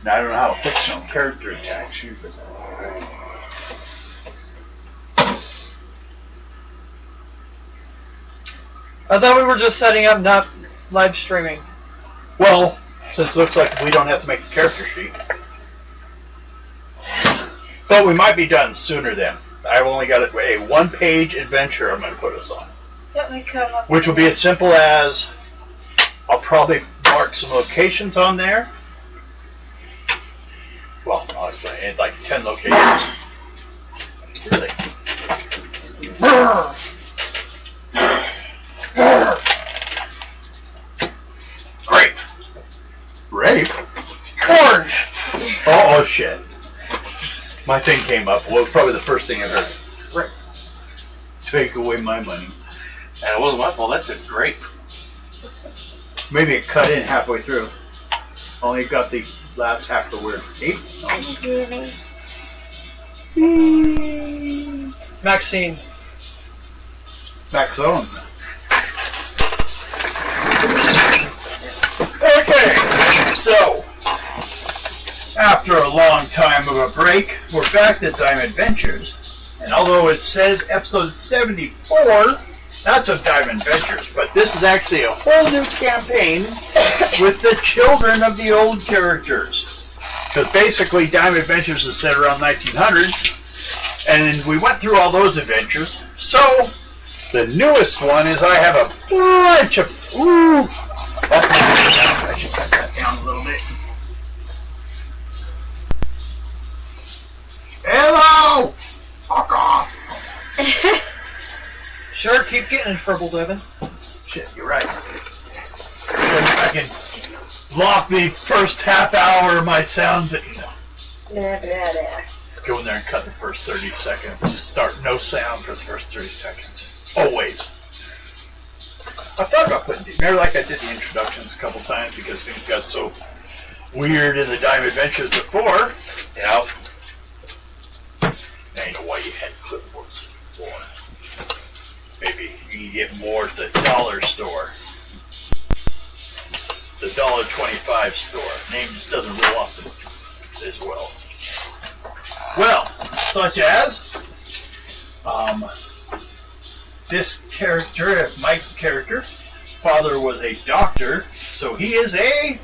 Now, I don't know how a fictional character attacks you, but I thought we were just setting up, not live streaming. well, since it looks like we don't have to make a character sheet. But we might be done sooner then. I've only got a one-page adventure I'm going to put us on. Let me come up. Which will be as simple as I'll probably mark some locations on there. Well, I'll explain. Like 10 locations. Really? Grape. Grape? Orange! Oh, shit. My thing came up. Well, probably the first thing I heard. Grape. Take away my money. And it wasn't my fault. That's a grape. Maybe it cut in halfway through. Only got the last half of the word. Eight? I'm just moving. Maxine. Back zone. Okay, so after a long time of a break, we're back to Dime Adventures. And although it says episode 74, that's of Dime Adventures, but this is actually a whole new campaign with the children of the old characters. Because basically Dime Adventures is set around 1900, and we went through all those adventures. So the newest one is I have a bunch of... Ooh! I should cut that down a little bit. Hello! Fuck off! Sure, keep getting in trouble, Devin. Shit, you're right. I can lock the first half hour of my sound. Blah, blah, blah. Go in there and cut the first 30 seconds. Just start no sound for the first 30 seconds. Always. I thought about putting, remember like I did the introductions a couple times because things got so weird in the Dime Adventures before. Yeah. Now you know why you had clipboards before. Maybe you can get more at the dollar store. The $1.25 store. Name just doesn't roll off as well. Well, such as this character, Mike's character, father was a doctor, so he is a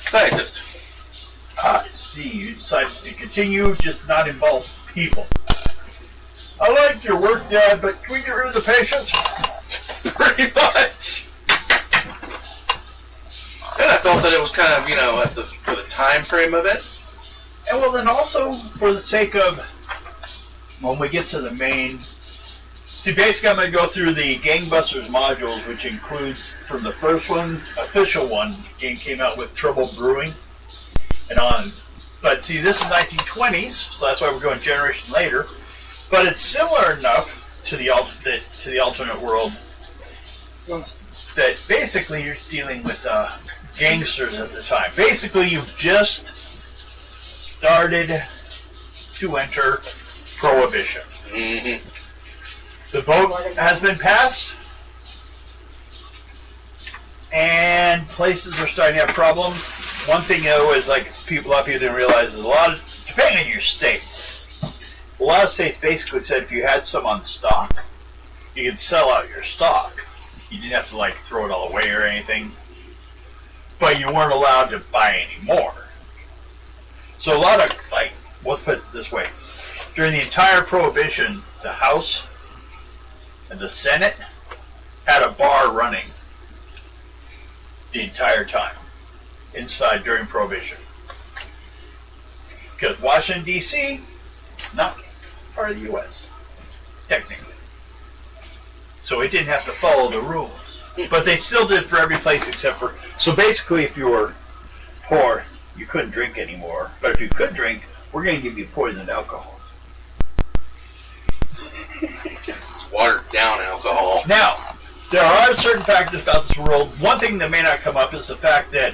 Scientist. I see, you decided to continue, just not involve people. I like your work, Dad, but can we get rid of the patients? Pretty much. And I felt that it was kind of, you know, for the time frame of it. And well, then also for the sake of when we get to the main. See, basically, I'm going to go through the Gangbusters modules, which includes from the first one, official one, the game came out with Trouble Brewing, and on. But see, this is 1920s, so that's why we're going generation later. But it's similar enough to the alternate world that basically you're dealing with gangsters at the time. Basically, you've just started to enter Prohibition. Mm-hmm. The vote has been passed, and places are starting to have problems. One thing, though, is like a lot of people didn't realize is a lot of, depending on your state, a lot of states basically said if you had some on stock, you could sell out your stock. You didn't have to like throw it all away or anything, but you weren't allowed to buy any more. So a lot of, like, let's put it this way, during the entire Prohibition, the House and the Senate had a bar running the entire time inside during Prohibition. Because Washington, D.C., not part of the U.S., technically. So it didn't have to follow the rules. But they still did for every place except for... So basically, if you were poor, you couldn't drink anymore. But if you could drink, we're going to give you poisoned alcohol. Watered down alcohol. Now, there are certain factors about this world. One thing that may not come up is the fact that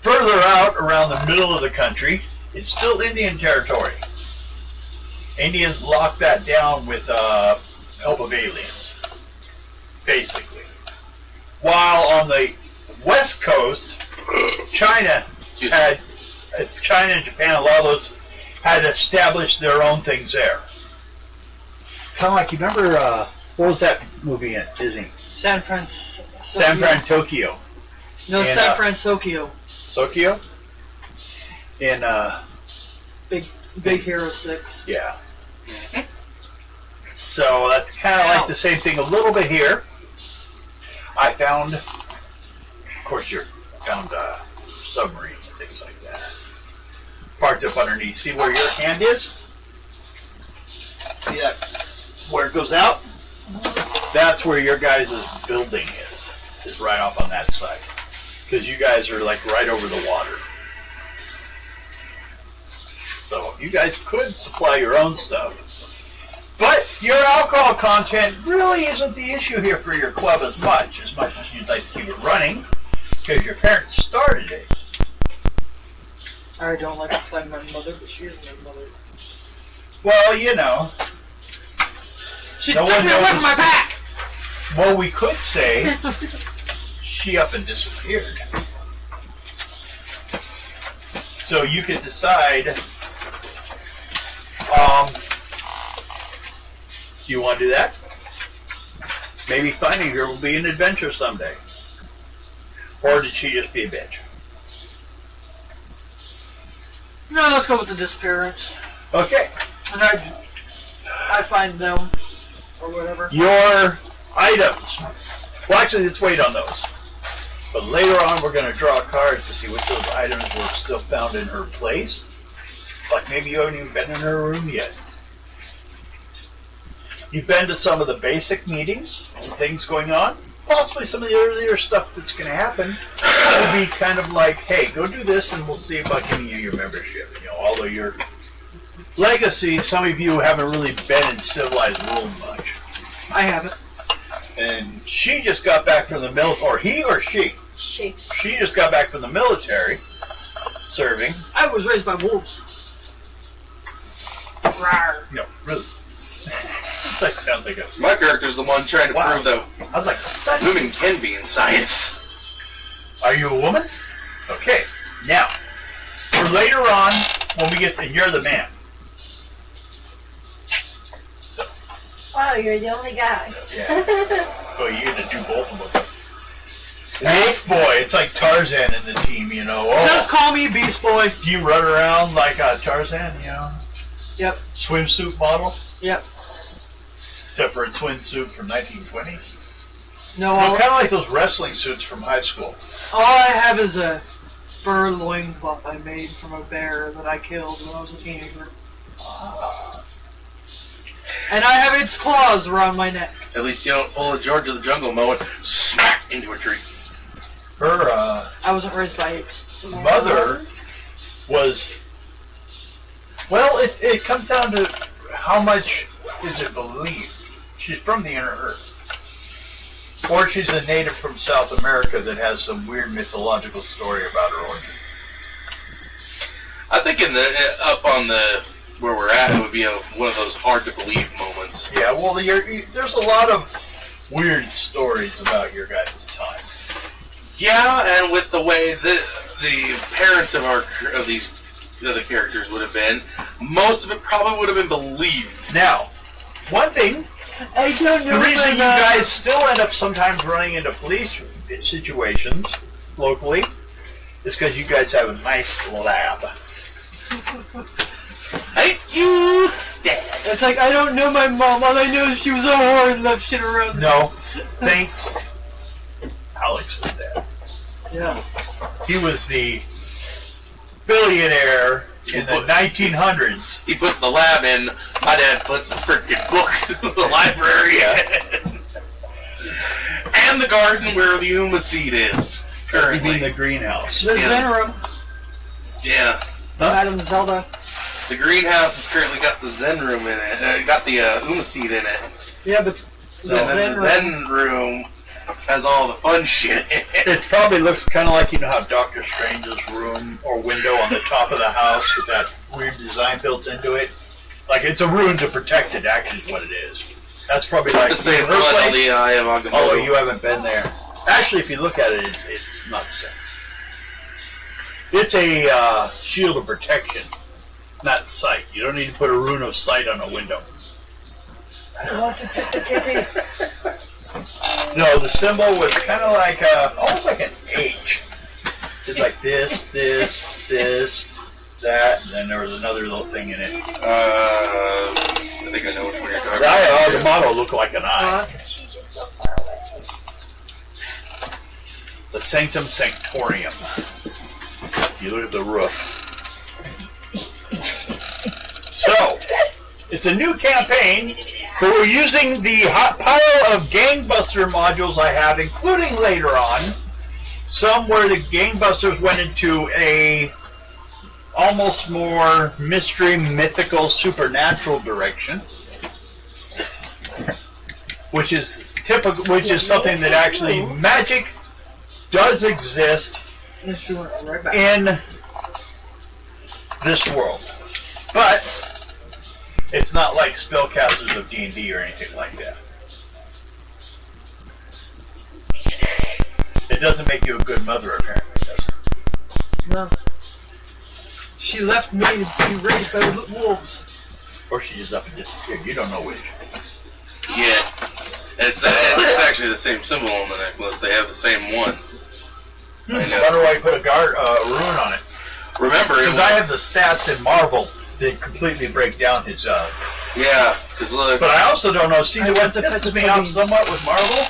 further out around the middle of the country, it's still Indian territory. Indians locked that down with help of aliens, basically. While on the west coast, China had as China and Japan, a lot of those had established their own things there. Kind of like, you remember, what was that movie in Disney? San Francisco. San Fran, Tokyo. No, And, San Francisco. Tokyo? In, Big Hero 6. yeah. So that's kind of like the same thing a little bit here. I found, of course, found submarines and things like that. Parked up underneath. See where your hand is? See that? Where it goes out? That's where your guys' building is right off on that side. Because you guys are like right over the water. So you guys could supply your own stuff. But your alcohol content really isn't the issue here for your club as much as you'd like to keep it running, because your parents started it. I don't like to play my mother, but she is my mother. Well, you know. She No took one me away knows. from my back! Well, we could say she up and disappeared. So you could decide, do you want to do that? Maybe finding her will be an adventure someday. Or did she just be a bitch? No, let's go with the disappearance. Okay. And I find them, or whatever. Your items. Well, actually, let's wait on those. But later on, we're going to draw cards to see which of those items were still found in her place. Like maybe you haven't even been in her room yet. You've been to some of the basic meetings and things going on. Possibly some of the earlier stuff that's going to happen will be kind of like, hey, go do this and we'll see about giving you your membership. You know, although your legacy, some of you haven't really been in civilized world much. I haven't. And she just got back from the military, or he or she? She. She just got back from the military, serving. I was raised by wolves. Rawr. No, really. It's like, sounds like a... My character's the one trying to Wow. prove that I'd like to study. women can be in science. Are you a woman? Okay. Now, for later on, when we get to, you're the man. So, Wow, you're the only guy. yeah. Oh, you get to do both of them. Wolf boy, it's like Tarzan in the team, you know. Oh, Just call me Beast Boy. do you run around like Tarzan, you know? Yep. Swimsuit model? Yep. Except for a swimsuit from 1920s. No, Well, all kind of like those wrestling suits from high school. I have is a fur loincloth I made from a bear that I killed when I was a teenager. And I have its claws around my neck. At least you don't pull a George of the Jungle moment, smack into a tree. Her I wasn't raised by apes. mother was... Well, it comes down to how much is it believed. She's from the inner earth. Or she's a native from South America that has some weird mythological story about her origin. I think in the up on the where we're at, it would be one of those hard to believe moments. Yeah, well, there's a lot of weird stories about your guys' time. Yeah, and with the way the parents of these other characters would have been, most of it probably would have been believed. Now, one thing, I don't know. the reason you guys still end up sometimes running into police situations locally is because you guys have a nice lab. Thank you, Dad. It's like, I don't know my mom. All I know is she was a whore and left shit around. No, thanks. Alex was that. Yeah. He was the billionaire in the 1900s. He put the lab in. My dad put the frickin' books in the library. And the garden where the Uma seed is You mean currently. the greenhouse? The Yeah. Zen room. Yeah. Madam Zelda. The greenhouse has currently got the Zen room in it. Got the Uma seed in it. Yeah, but So the then Zen the room. Zen room has all the fun shit in it. It probably looks kind of like, you know how Doctor Strange's room or window on the top of the house with that weird design built into it? Like, it's a room to protect it, actually, is what it is. That's probably like The same her blood on place. the eye of Agamotto. Although you haven't been there. Actually, if you look at it, it's not the same. It's a shield of protection, not sight. You don't need to put a rune of sight on a window. I want to pick the kitty. No, the symbol was kind of like almost like an H. It's like this, that, and then there was another little thing in it. I think I know what you're talking about. The motto looked like an eye. She's just so far away. The Sanctum Sanctorium. You look at the roof. So, it's a new campaign, but we're using the hot pile of Gangbuster modules I have, including later on, some where the Gangbusters went into a almost more mystery, mythical, supernatural direction, which is typical, which is something that actually magic does exist in this world, but it's not like spellcasters of D&D or anything like that. It doesn't make you a good mother, apparently, does it? No. She left me to be raised by the wolves. Or she just up and disappeared. You don't know which. Yeah. It's actually the same symbol on the necklace. They have the same one. I know. I wonder why you put a rune on it. Remember, Because I have the stats in Marvel that completely break down his. Yeah, because look. But I also don't know. See, I what want to pisses put me the off puddings. somewhat with Marvel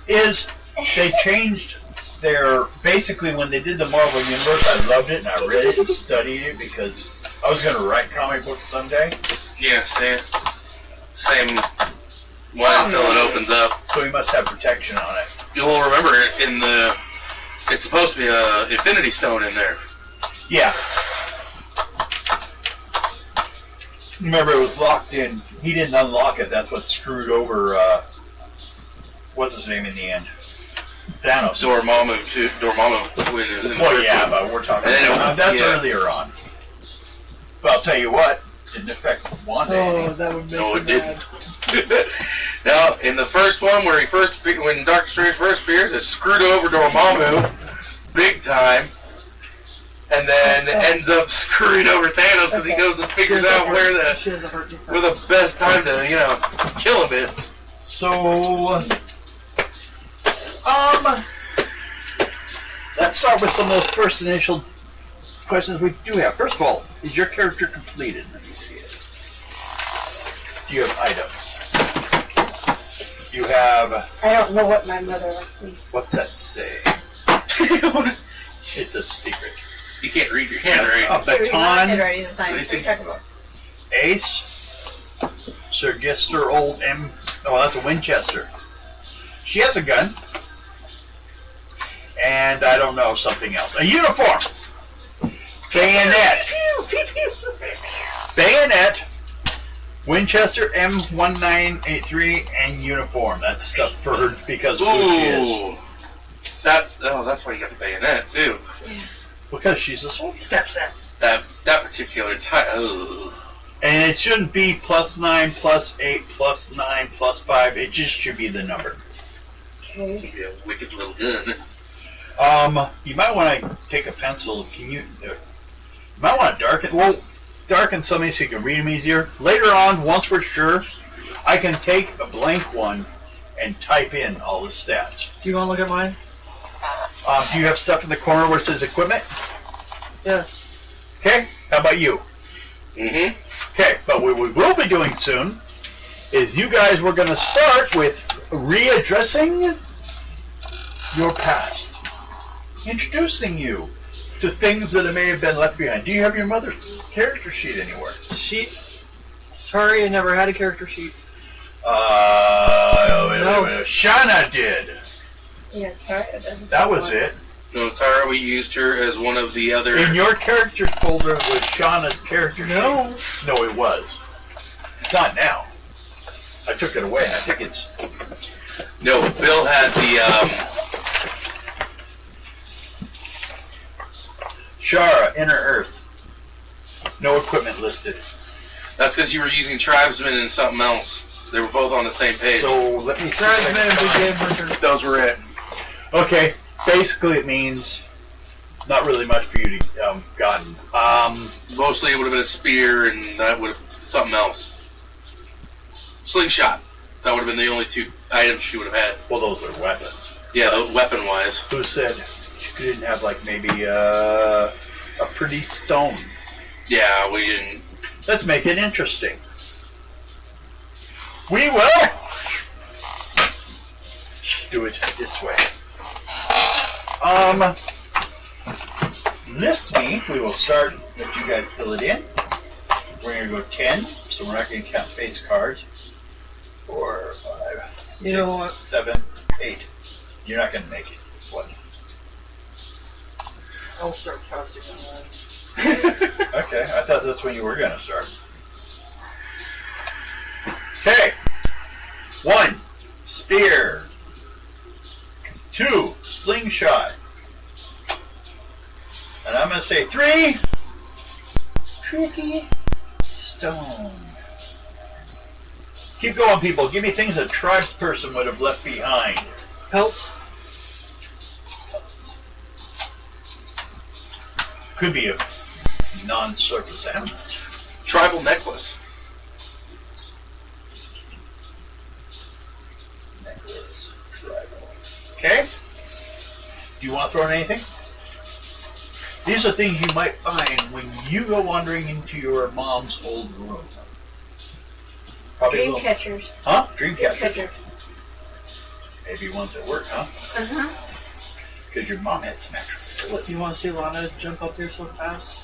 is they changed their. Basically, when they did the Marvel Universe, I loved it and I read it and studied it because I was going to write comic books someday. Yeah, same one until it opens up. So we must have protection on it. You'll remember in the. It's supposed to be a Infinity Stone in there. Yeah. Remember, it was locked in. He didn't unlock it. That's what screwed over. What's his name in the end? Thanos. Dormammu too. Dormammu. Well, yeah, but we're talking. That's earlier on. But I'll tell you what, it didn't affect Wanda. Oh, that would make No, me it didn't. Now, in the first one, where when Doctor Strange first appears, it screwed over Dormammu, big time, and then ends up screwing over Thanos because he goes and figures out where the best time to kill him is. So, let's start with some of those first initial questions we do have. First of all, is your character completed? Let me see it. Do you have items? You have. I don't know what my mother left me. What's that say? It's a secret. You can't read your handwriting. A baton, Listen. ace, Sir Gister, old M. Oh, that's a Winchester. She has a gun. And I don't know, something else. A uniform. Bayonet. Bayonet. Winchester M1983 and uniform. That's stuff for her because of who she is. That's why you got the bayonet too. Because she's a soldier. That particular type. And it shouldn't be +9, +8, +9, +5. It just should be the number. Okay. Be a wicked little gun. You might want to take a pencil. You might want to darken something so you can read them easier. Later on, once we're sure, I can take a blank one and type in all the stats. Do you want to look at mine? Do you have stuff in the corner where it says equipment? Yes. Okay. How about you? Mm-hmm. Okay. But what we will be doing soon is you guys were going to start with readdressing your past. Introducing you to things that may have been left behind. Do you have your mother's character sheet anywhere? Sorry, I never had a character sheet. Wait. Shauna did. Yeah, sorry. It doesn't That was it. No, Tara, we used her as one of the other. In your character folder was Shauna's character sheet. No. No, it was. It's not now. I took it away. I think it's... No, Bill had the. Shara, Inner Earth. No equipment listed. That's because you were using Tribesmen and something else. They were both on the same page. So let me see. if I Tribesman can and Big find- Game Hunter. Those were it. Okay, basically it means not really much for you to gotten. Mostly it would have been a spear, and that would have something else. Slingshot. That would have been the only two items she would have had. Well, those are weapons. Yeah, weapon-wise. Who said you didn't have like maybe a pretty stone? Yeah, we didn't. Let's make it interesting. We will do it this way. This week we will start. Let you guys fill it in. We're going to go 10, so we're not going to count face cards. 4, 5, 6, You know what? 7, 8. You're not going to make it. What? I'll start casting on that. Okay, I thought that's when you were going to start. Okay. 1, spear. 2, slingshot. And I'm going to say 3, tricky stone. Keep going, people. Give me things a tribes person would have left behind. Pelts. Could be a non-surface animal. Tribal necklace. Necklace. Tribal. Okay. Do you want to throw in anything? These are things you might find when you go wandering into your mom's old room. Probably Dream catchers. Huh? Dream Dream catchers. catchers. Maybe ones at work, huh? Uh-huh. Because your mom had some extra. Do you want to see Lana jump up here so fast?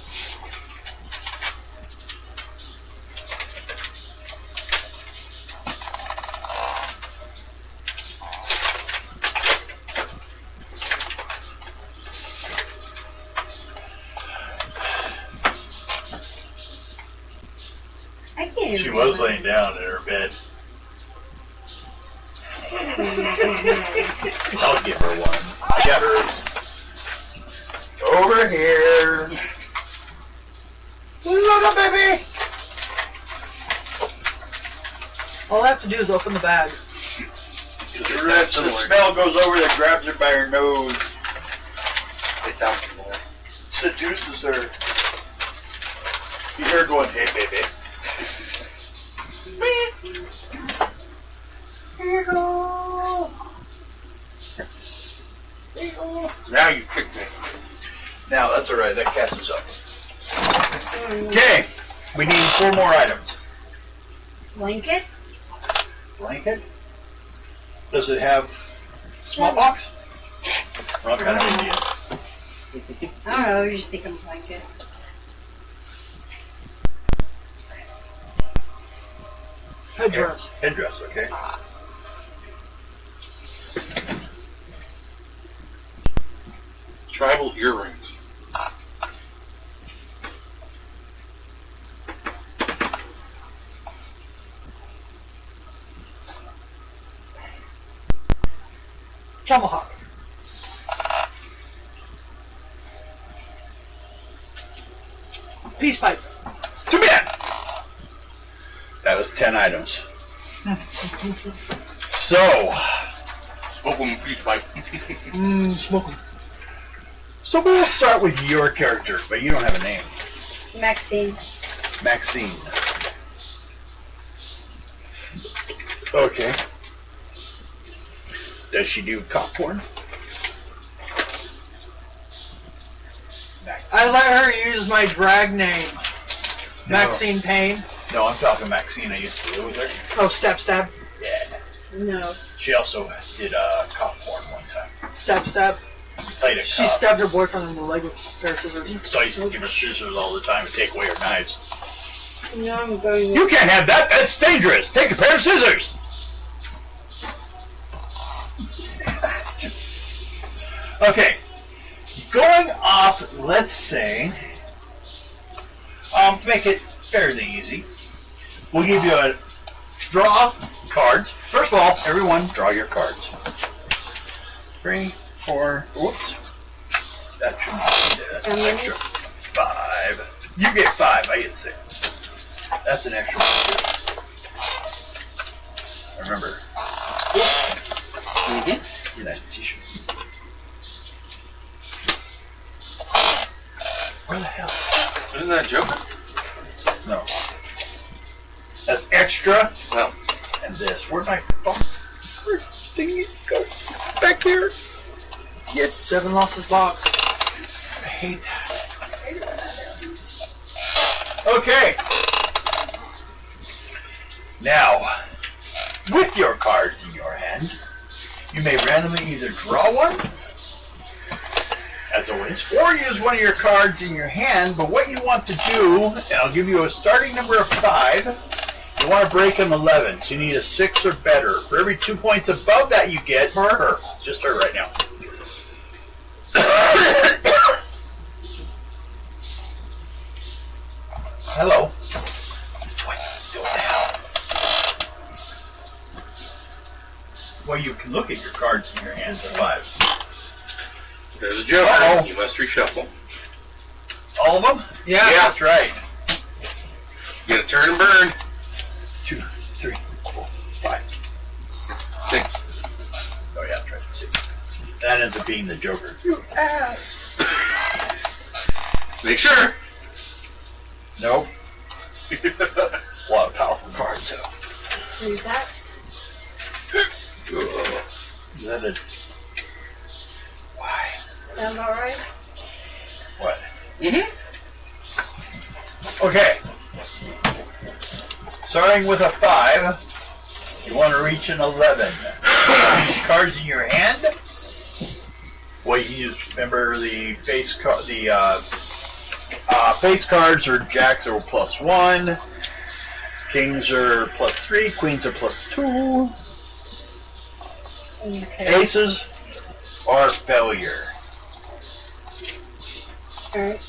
I can't even She was remember. laying down in her bed. I'll give her one. I got hers. Over here. Look, baby. All I have to do is open the bag. The smell goes over that grabs her by her nose. It sounds similar. Seduces her. You hear her going, hey, baby. Here you go. Here you go. Now you kicked me. Now, that's alright. That catches up. Okay. We need 4 more items. Blanket? Blanket. Does it have smallpox? Wrong kind of Indian. I don't know, I was just thinking blanket. Headdress. Headdress, okay. Tribal earrings. Tomahawk. Peace pipe. Too bad. That was 10 items. So, Smoke them peace pipe. Smoke 'em. so we'll start with your character, but you don't have a name. Maxine. Maxine. Okay. Does she do cock porn? I let her use my drag name. No. Maxine Payne. No, I'm talking Maxine. I used to live with her. Oh, Step Stab. Yeah. No. She also did cock porn one time. Step Stab. Played a She cop. stabbed her boyfriend in the leg with a pair of scissors. So I used to give her scissors all the time and take away her knives. No, I'm going You can't have that. That's dangerous. Take a pair of scissors. Okay. Going off, let's say, to make it fairly easy, we'll give you a draw cards. First of all, everyone draw your cards. 3, 4, whoops. That shouldn't be there. That's an extra 5. You get 5, I get 6. That's an extra 1. Remember. Mm-hmm. Nice t-shirt. Where the hell? Isn't that a Joker? No. That's extra. Well. And this. Where'd my box? Where'd the thingy go? Back here. Yes. 7 losses box. I hate that. Okay. Now, with your cards in your hand, you may randomly either draw one, as always, or use one of your cards in your hand. But what you want to do, and I'll give you a starting number of 5, you want to break an 11, so you need a 6 or better. For every 2 points above that you get, her. Just her right now. Hello. What are you doing now? Well, you can look at your cards in your hands at 5. There's a Joker. Uh-oh. You must reshuffle. All of them? Yeah. That's right. You gotta turn and burn. 2, 3, 4, 5. 6. Oh yeah, that's right. 6. That ends up being the Joker. You ass. Make sure. Nope. A lot of powerful cards, though. Read that. Is that a... Why? Sound about right? What? Mm-hmm. Okay. Starting with a 5, you want to reach an 11. These cards in your hand. Well, you can use, remember the face card, face cards are jacks are +1, kings are +3, queens are +2, Okay. aces are failure. Alright.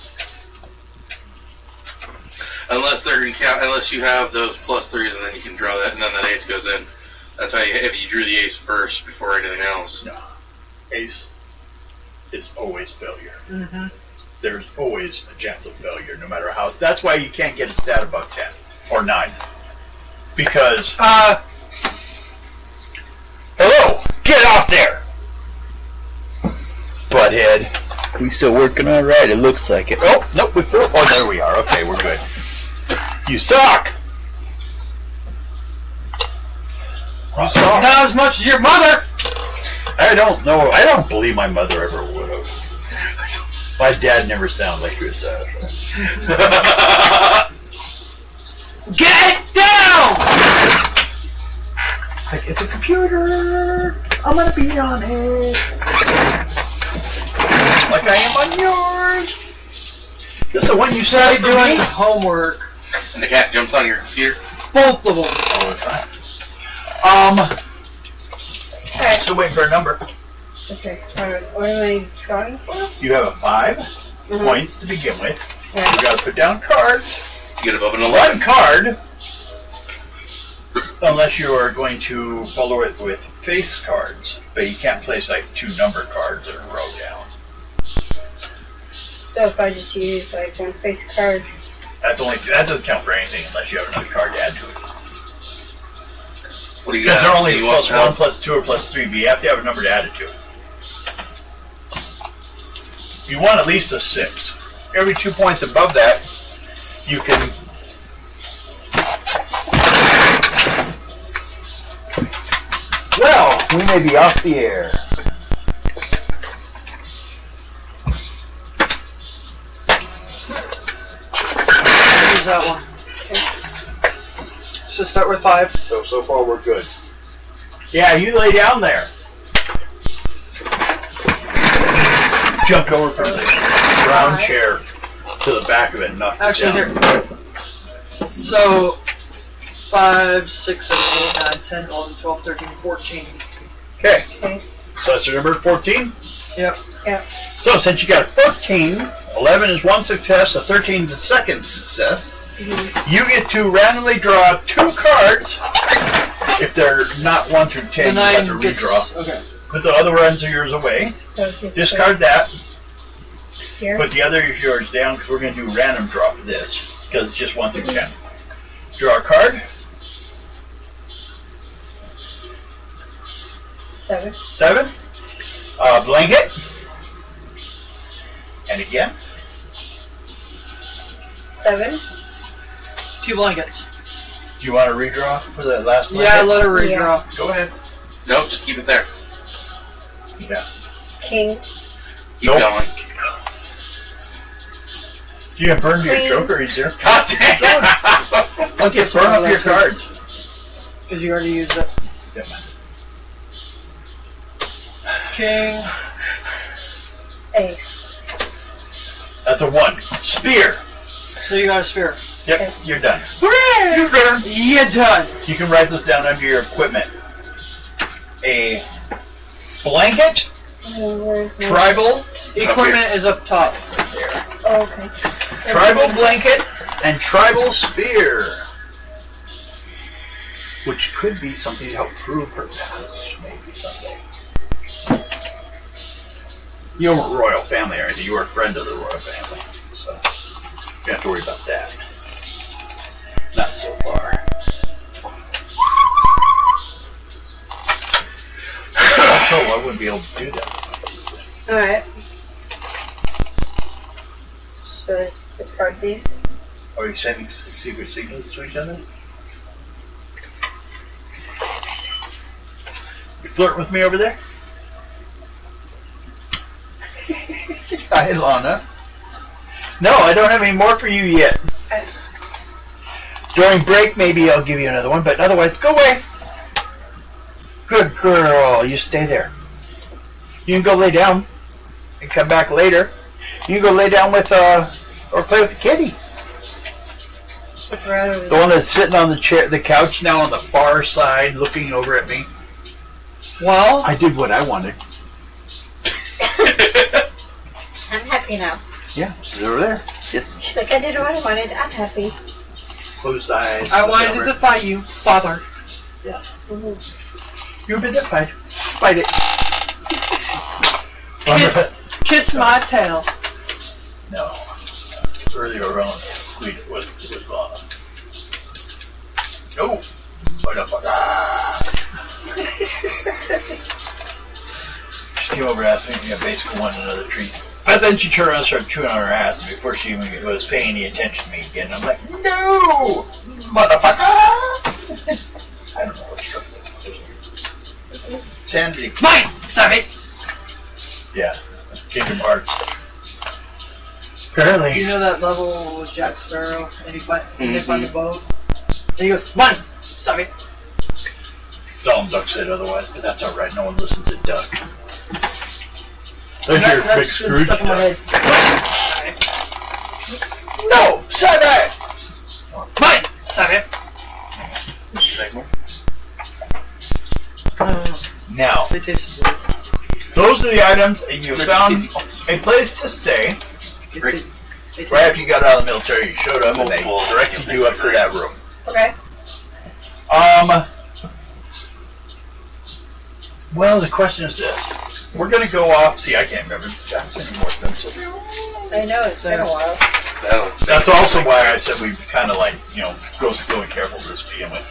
Unless they're gonna count, unless you have those +3s, and then you can draw that, and then that ace goes in. That's how you, if you drew the ace first before anything else. No. Ace is always failure. Mm-hmm. There's always a chance of failure, no matter how. That's why you can't get a stat above 10 or 9. Because, hello! Get off there! Butthead. We still working all right, it looks like it. Oh, nope, we fell. Oh, there we are. Okay, we're good. You suck! You suck. Not as much as your mother! I don't know. I don't believe my mother ever would have. My dad never sounded like he was Get down! like, it's a computer. I'm gonna be on it. Like I am on yours. This is the one you Try said for doing me? homework. And the cat jumps on your computer. Both of them. All the time. Alright. Still waiting for a number. Okay. Alright. What am I drawing for? You have a 5 Mhm. points to begin with. Yeah. You gotta put down cards. You get above an One 11. card, unless you are going to follow it with face cards, but you can't place like 2 number cards in a row down. So if I just use like one face card. That doesn't count for anything unless you have another card to add to it. What do you Because got? they're only You want +1, help? +2, or +3, but you have to have a number to add it to. You want at least a 6. Every 2 points above that, you can. Well, we may be off the air. Use that one. So start with 5. So far we're good. Yeah, you lay down there. Jumped over from the brown chair to the back of it and knocked it Actually, down. here. So 5, 6, 7, 8, 9, 10, 11, 12, 13, 14. Okay, Okay. so that's your number 14? Yep. Yeah. So since you got 14, 11 is one success, a 13 is a second success. Mm-hmm. You get to randomly draw 2 cards. If they're not 1 through 10, The you have to 9 gets. redraw. Okay. Put the other ones of yours away. So just Discard that. here. Put the other of yours down because we're going to do random draw for this because it's just 1 through 10. Draw a card. 7. 7. Blanket. And again. 7. 2 blankets. Do you want to redraw for the last one? Yeah, let her redraw. Go ahead. Nope, just keep it there. Yeah. King. Keep Nope. going. You can burn your Queen. joker easier. God damn! Okay, burn up your cards. Because you already used it. Yeah. King. Ace. That's a 1. Spear. So you got a spear. Yep, you're done. You're done. You're done. You can write this down under your equipment. A blanket, Where's my... tribal, Equipment is up top. Oh, okay. tribal blanket, and tribal spear. Which could be something to help prove her past, maybe someday. You weren't royal family or anything, you were a friend of the royal family. So you don't have to worry about that. Not so far. So I wouldn't be able to do that. Alright. So discard these. Are you sending secret signals to each other? You flirt with me over there? Hi, Lana. No, I don't have any more for you yet. During break, maybe I'll give you another one, but otherwise, go away. Good girl. You stay there. You can go lay down and come back later. You can go lay down with, or play with the kitty. The one that's sitting on the chair, the couch now on the far side, looking over at me. Well, I did what I wanted. I'm happy now. Yeah, she's over there. She's like, I did what I wanted. I'm happy. Closed eyes. I wanted whatever. to defy you, father. Mm-hmm. You've been defied. Fight it. Kiss my tail. No. Earlier on, Queen was on. No. What the fuck? Ah. She came over asking me, I basically wanted another treat. But then she turned around and started chewing on her ass before she even was paying any attention to me again. I'm like, no! Motherfucker! I don't know what's wrong. Sandy. Mine! Sorry! Yeah. Kingdom Hearts. Apparently. You know that level with Jack Sparrow, and they find the boat? And he goes, mine! Sorry. Donald Duck said otherwise, but that's alright. No one listens to Duck. There's your big That's been Scrooge stuck in my Duck. head. No! Say that! Mine! Sorry. Now, They taste good. those are the items, and you found a place to stay. Great. Right after you got out of the military, you showed up and they directed you up to that room. Okay. Well, the question is this. We're going to go off. See, I can't remember Jack's anymore. I know, it's been a while. That's also why I said we kind of like, go slow and careful this begin with.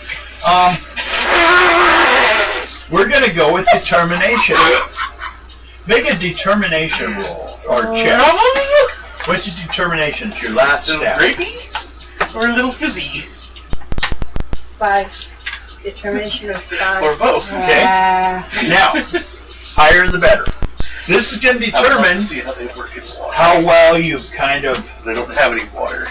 We're going to go with determination. Make a determination roll or check. What's your determination? It's your last step. Grapey or a little fizzy 5. Determination is 5. or both. Okay. Now, higher the better. This is going to determine See how they work in water. how well you kind of, They don't have any water.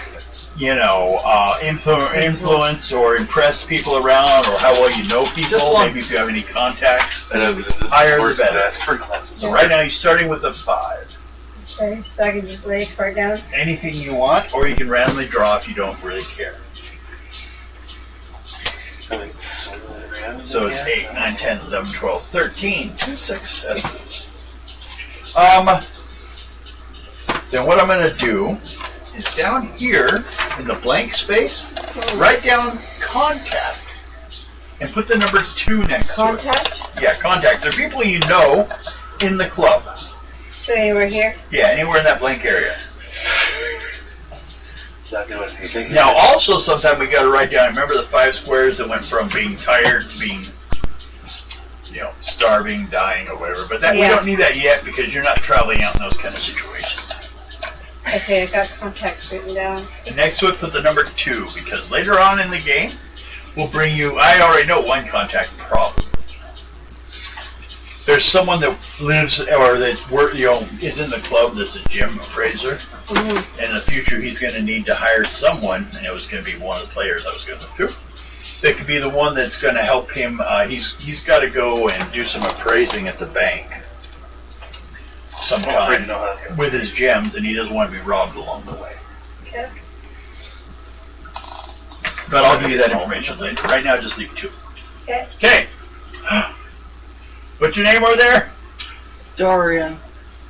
influence or impress people around, or how well you know Just people. one. Maybe if you have any contacts. And I was Higher the better. Ask for glasses. So right now you're starting with a 5. Okay, so I can just lay a card down. Anything you want, or you can randomly draw if you don't really care. So it's 8, 9, 10, 11, 12, 13. 2 successes. Then what I'm going to do is down here in the blank space, write down contact and put the number 2 next to Contact? it. Yeah, contact. They're people you know in the club. So anywhere here? Yeah, anywhere in that blank area. Not doing anything. Now, also, sometime we got to write down. Remember the 5 squares that went from being tired to being, starving, dying, or whatever. But that we Yeah. don't need that yet because you're not traveling out in those kind of situations. Okay, I got contacts written down. And next to it, put the number 2, because later on in the game, we'll bring you. I already know one contact problem. There's someone that lives or that is in the club that's a gym appraiser. Mm-hmm. In the future, he's going to need to hire someone, and it was going to be one of the players I was going to look through. That could be the one that's going to help him. He's got to go and do some appraising at the bank sometime with his gems, and he doesn't want to be robbed along the way. Okay. But I'll give you that information later. Right now, just leave 2. Okay. Okay. What's your name over there? Dorian.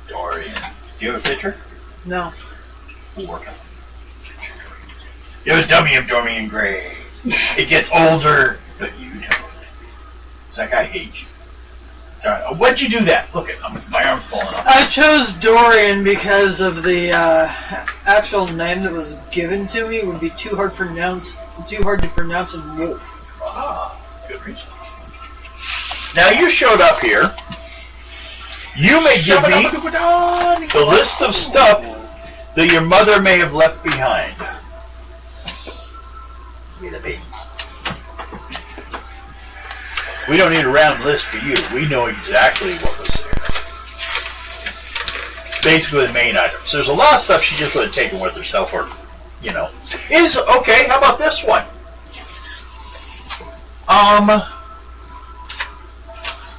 Dorian. Do you have a picture? No. We'll work on it. You have a dummy of Dorian Gray. It gets older, but you don't. It's like, I hate you. Sorry. What'd you do that? Look at my arm's falling off. I chose Dorian because of the actual name that was given to me would be too hard to pronounce in wolf. Ah, good reason. Now you showed up here. You may give me the list of stuff that your mother may have left behind. Give me the baby. We don't need a round list for you. We know exactly what was there. Basically the main items. There's a lot of stuff she just would have taken with herself or, Is, okay, how about this one?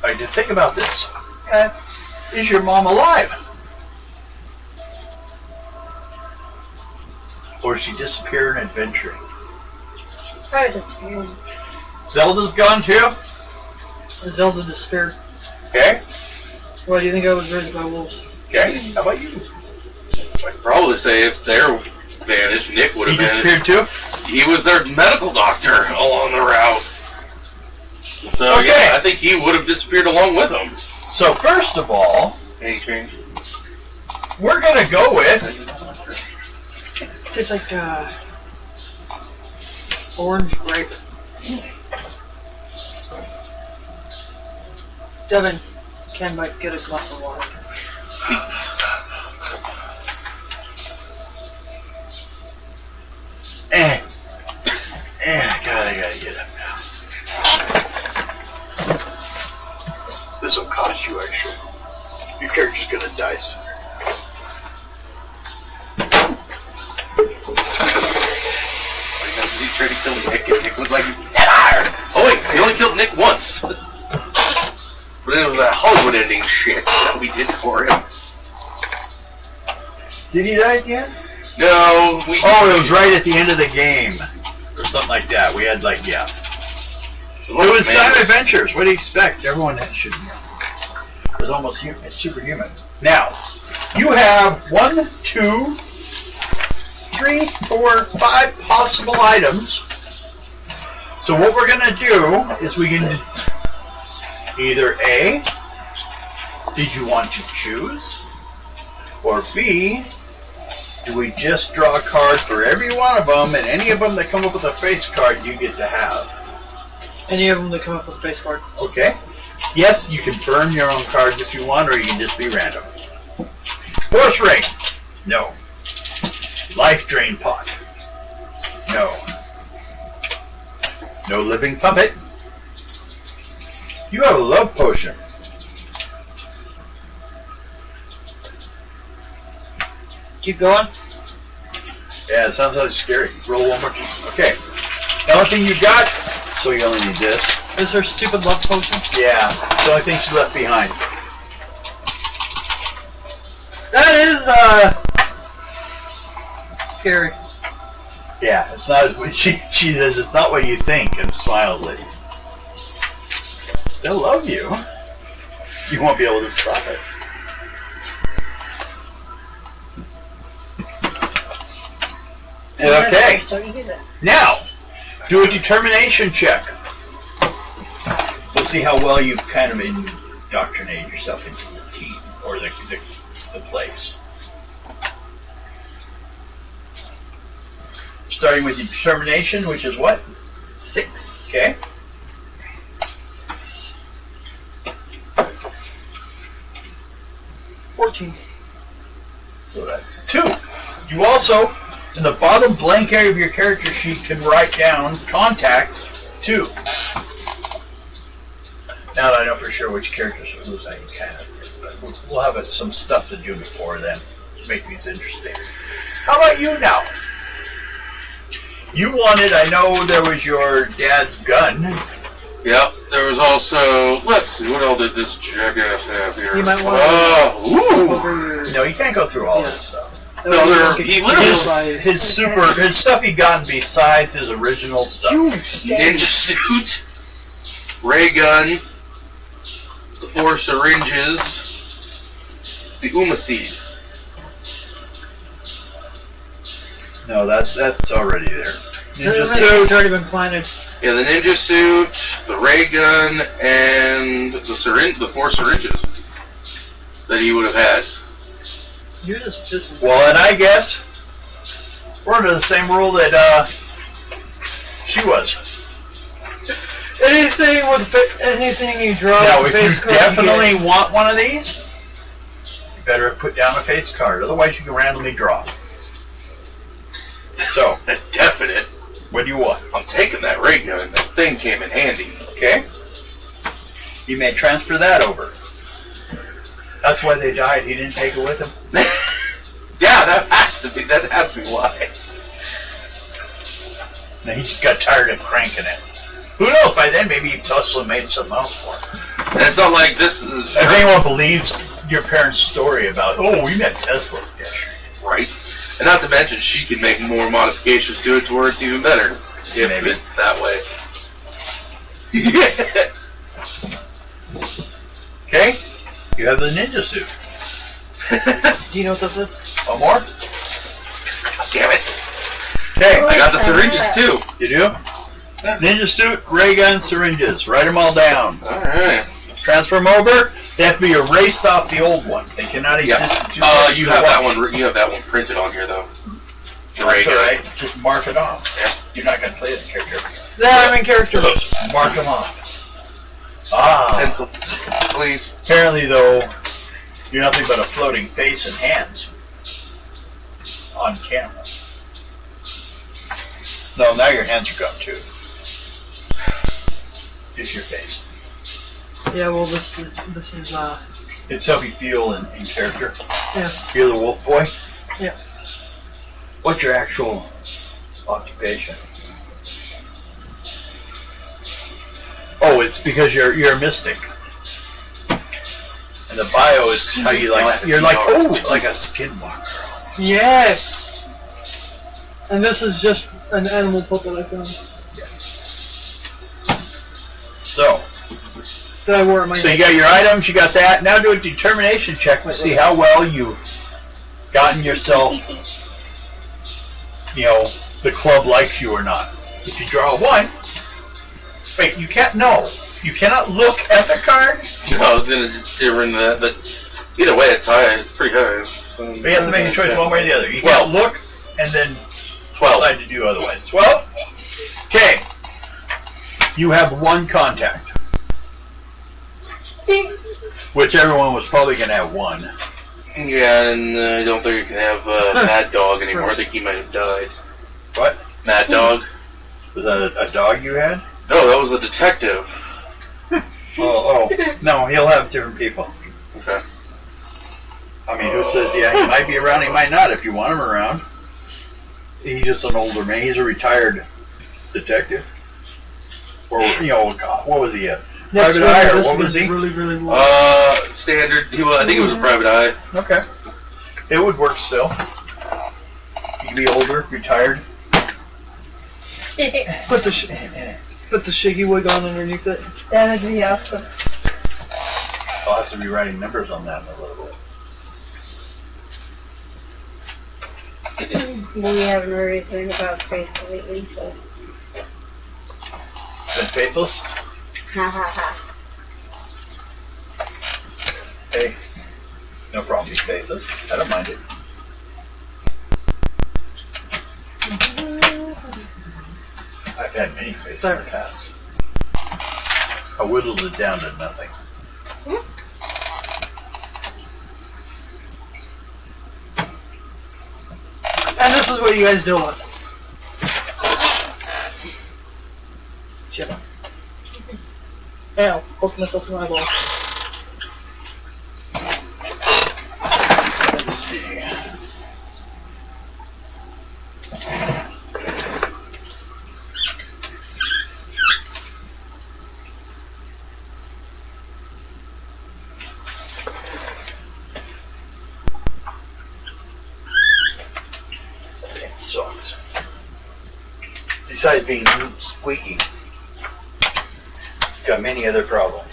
I did think about this. Okay. Is your mom alive? Or she disappeared and adventuring? Probably disappeared. Zelda's gone too? Zelda disappeared. Okay. Why do you think I was raised by wolves? Okay. How about you? I'd probably say if they're vanished, Nick would He have vanished. disappeared too? He was their medical doctor along the route. So, Okay. yeah, I think he would have disappeared along with them. So first of all, Any change? we're gonna go with Tastes like orange grape. Devin, can I get a glass of water? God, I gotta get up now. This will cost you extra. Your character's gonna die soon. He tried to kill Nick, and Nick was like, never! Oh wait, he only killed Nick once. But then it was that Hollywood ending shit that we did for him. Did he die at the end? No, we... Oh, it was right at the end of the game. Or something like that. We had yeah. It was Time Adventures. What do you expect? Everyone should know. It was almost superhuman. Now, you have 1, 2, 3, 4, 5 possible items. So what we're going to do is we can either A, did you want to choose? Or B, do we just draw a card for every one of them, and any of them that come up with a face card you get to have? Any of them that come up with a face card. Okay. Yes, you can burn your own cards if you want, or you can just be random. Force ring. No. Life drain pot. No. No living puppet. You have a love potion. Keep going. Yeah, it sounds like scary. Roll one more. Okay. The only thing you got, so you only need this. Is her stupid love potion? Yeah, it's the only thing she left behind. That is, scary. Yeah, it's not as she says it's not what you think, and smiles at you. They'll love you. You won't be able to stop it. Okay. So you use it. Now, do a determination check. We'll see how well you've kind of indoctrinated yourself into the team or the place. Starting with your determination, which is what? 6. Okay. 14. So that's 2. You also, in the bottom blank area of your character sheet, can write down contacts too. Now that I know for sure which characters are whose, I can kind of. But we'll have some stuff to do before then to make these interesting. How about you now? You wanted, I know there was your dad's gun. Yep, there was also, let's see, what else did this jackass have here? You might want ooh! No, you can't go through all this stuff. No, he literally, his stuff he gotten besides his original stuff. ninja suit, ray gun, the 4 syringes, the Umaseed. No, that's already there. Ninja suit's already been planted. Yeah, the ninja suit, the ray gun, and the 4 syringes that he would have had. You're just Well, and I guess we're under the same rule that she was. anything you draw. Now, with if face you card, definitely you get. want one of these, you better put down a face card. Otherwise, you can randomly draw. So, A definite. what do you want? I'm taking that ray gun. That thing came in handy. Okay? You may transfer that over. That's why they died. He didn't take it with him. Yeah, that has to be why. No, he just got tired of cranking it. Who knows? By then, maybe Tesla made something else for him. And it's not like this is If anyone believes your parents' story about, oh, we met Tesla. Yeah, sure. right. And not to mention, she can make more modifications to it to where it's even better. If Maybe. it's that way. Okay? You have the ninja suit. Do you know what this is? One more? God damn it. Okay. I got the syringes too. You do? Ninja suit, ray gun, syringes. Write them all down. Alright. Transfer them over. They have to be erased off the old one. They cannot exist in two places You at have that once. one. You have that one printed on here though. The ray That's all gun. right. Just mark it off. Yeah. You're not going to play the character. Yeah, I'm in character. Mark them off. Ah. Pencil, please. Apparently, though, you're nothing but a floating face and hands on camera. No, now your hands are gone too. Just your face. Yeah, well, this is It's how you feel in character. yes, You're the wolf boy. yes. What's your actual occupation? Oh, it's because you're a mystic. And the bio is how you like. You're like, oh, like a skinwalker. Yes. And this is just an animal puppet I found So that I wore at my you got your items, you got that. Now do a determination check to see how well you've gotten yourself, the club likes you or not. If you draw a 1, wait, you can't, no. You cannot look at the card. No, I was gonna determine that, but either way, it's high. It's pretty high. So, But you have to make a choice one way or the other. You 12. can't look and then 12. decide to do otherwise. 12? Okay. You have 1 contact. Which everyone was probably going to have 1. Yeah, and I don't think you can have Mad Dog anymore. I think he might have died. What? Mad Dog? Was that a dog you had? No, that was a detective. Oh. No, he'll have different people. Okay. I mean, who says, yeah, he might be around, he might not if you want him around. He's just an older man. He's a retired detective. Or, what was he at? Next Private one, eye, or this what was is he? really, really low. Standard. I think it was a private eye. Okay. It would work still. He'd be older, retired. Put the shaky wig on underneath it. That would be awesome. I'll have to be writing numbers on that in a little bit. We haven't heard anything about Facebook lately, so. Been faithless? Ha ha ha. Hey, no problem, be faithless. I don't mind it. I've had many faiths in the past. I whittled it down to nothing. And this is what you guys deal with. Shit. Ow, poked myself in my eyeball. Let's see. It sucks. Besides being squeaky, it's got many other problems.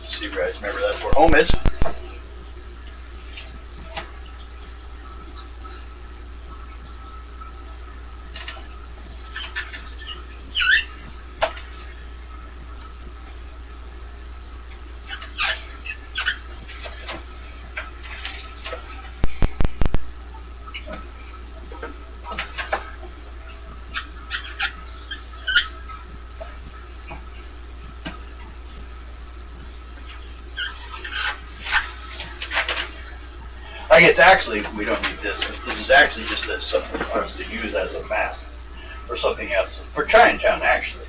See you guys, remember that's where home is. I guess actually we don't need this. This is actually just something for us to use as a map or something else for Chinatown actually.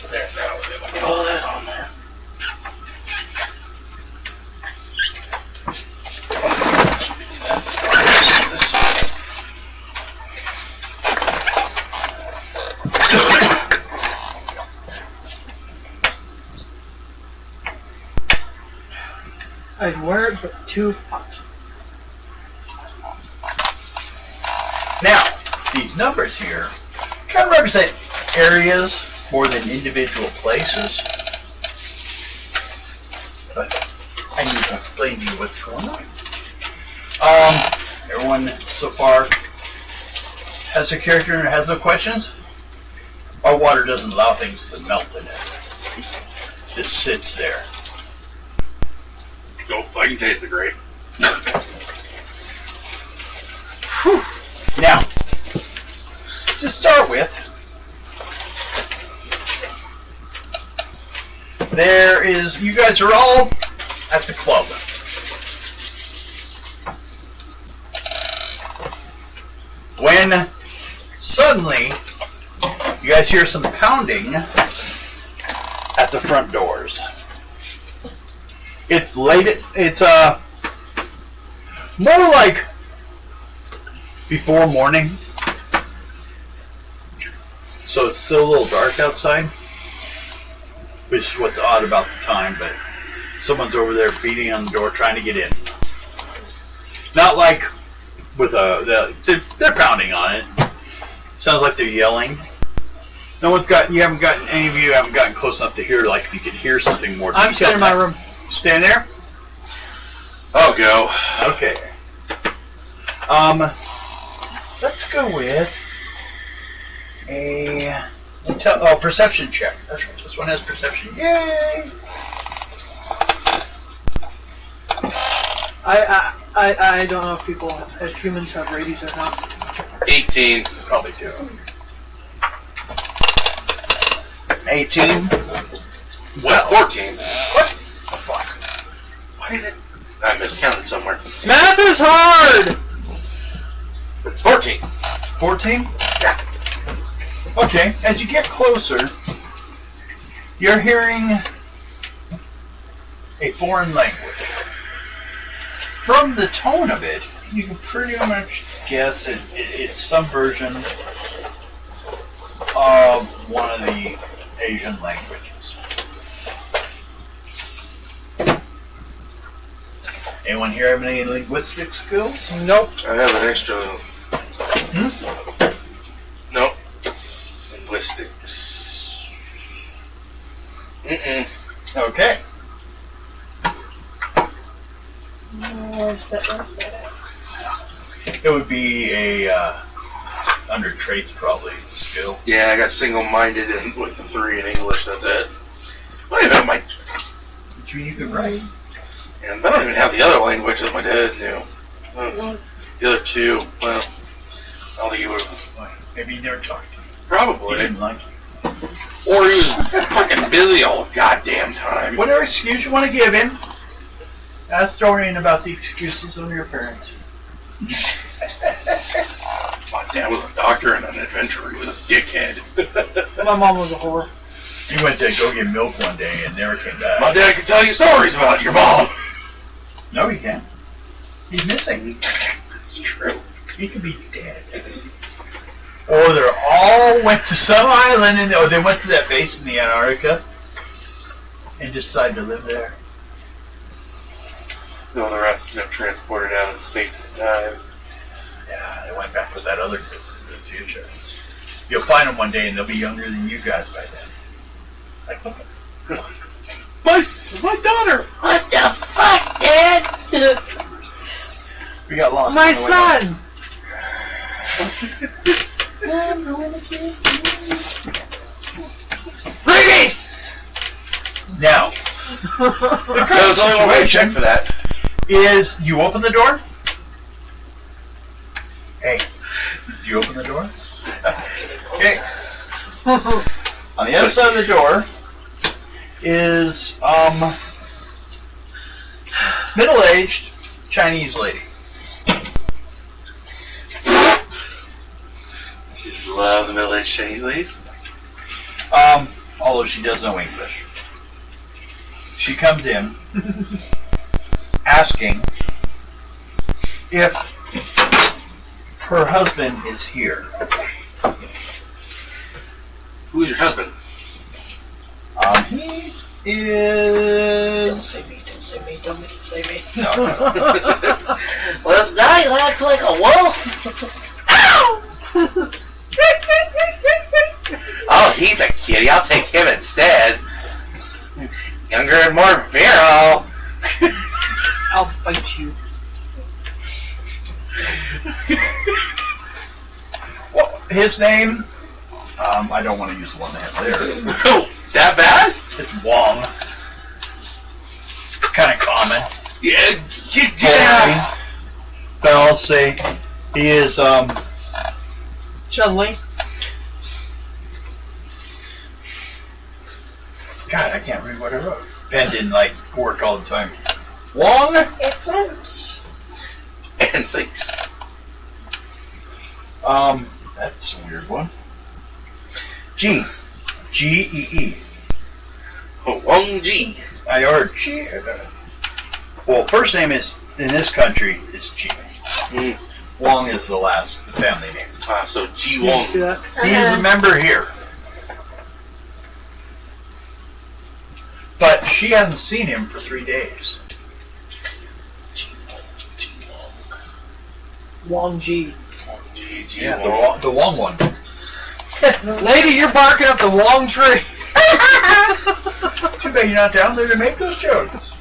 There, now we're able to Put all that on there. I'd wear it, but too hot. Now, these numbers here kind of represent areas more than individual places. But I need to explain to you what's going on. Everyone so far has a character and has no questions? Our water doesn't allow things to melt in it. It just sits there. Nope, I can taste the grape. Whew. Now, to start with, there is, you guys are all at the club. When suddenly you guys hear some pounding at the front doors. It's late, it's more like before morning. So it's still a little dark outside, which is what's odd about the time, but someone's over there beating on the door trying to get in. Not like with they're pounding on it. Sounds like they're yelling. No one's gotten, any of you haven't gotten close enough to hear, like, if you could hear something more. I'm standing in my room. Stand there? I'll go. Okay. Let's go with a perception check. That's right. This one has perception. Yay! I don't know if humans have rabies or not. 18. Probably do. 18. Well, 14. What? Oh, fuck. Why did it? I miscounted somewhere. Math is hard! It's 14. 14? Yeah. Okay, as you get closer, you're hearing a foreign language. From the tone of it, you can pretty much guess it's some version of one of the Asian languages. Anyone here have any linguistic skills? Nope. I have an extra. Nope. linguistics. Mm-mm. Okay. Where's that? It would be a under traits probably skill. Yeah, I got single-minded and with the 3 in English. That's it. I don't even have my. Which means you could write. And I don't even have the other language that my dad knew. That's the other 2. Well, I don't think he would have. Maybe he never talked to you. He Probably. didn't like you. Or he was freaking busy all the goddamn time. Whatever excuse you want to give him, ask Dorian about the excuses of your parents. My dad was a doctor and an adventurer. He was a dickhead. My mom was a whore. He went to go get milk one day and never came back. My dad could tell you stories about your mom. No, he can't. He's missing. It's true. He could be dead. Or they all went to some island, or they went to that base in the Antarctica and decided to live there. No, the rest is transported out in space and time. Yeah, they went back with that other group in the future. You'll find them one day, and they'll be younger than you guys by then. Like, what the? My daughter. What the fuck, Dad? We got lost. My on the way son! Freebies! Now, the That was the only one way to check situation for that. is you open the door. Hey, did you open the door? Okay. On the other side of the door is middle-aged Chinese lady. Just love the middle-aged Chinese ladies. Although she does know English. She comes in asking if her husband is here. Who is your husband? He is... Don't say me, don't make it say me. No. Well, this guy acts like a wolf. Ow! Oh, he's a kitty. I'll take him instead. Younger and more virile. I'll fight you. Well, his name, I don't want to use the one they have there. Oh, that bad? It's Wong. It's kind of common. Yeah, yeah. But I'll say he is, Chun-Li. God, I can't read what I wrote. Pen didn't work all the time. Wong? It flips. And 6. That's a weird one. G. G-E-E. Oh, Wong Ji. Or G. Well, first name is, in this country, is G. Mm. Wong is the family name. So Ji You Wong. see that? He is a member here. But she hasn't seen him for 3 days. Wong Ji. Ji Yeah, Wong. the Wong one. Lady, you're barking up the wrong tree. Too bad you're not down there to make those jokes.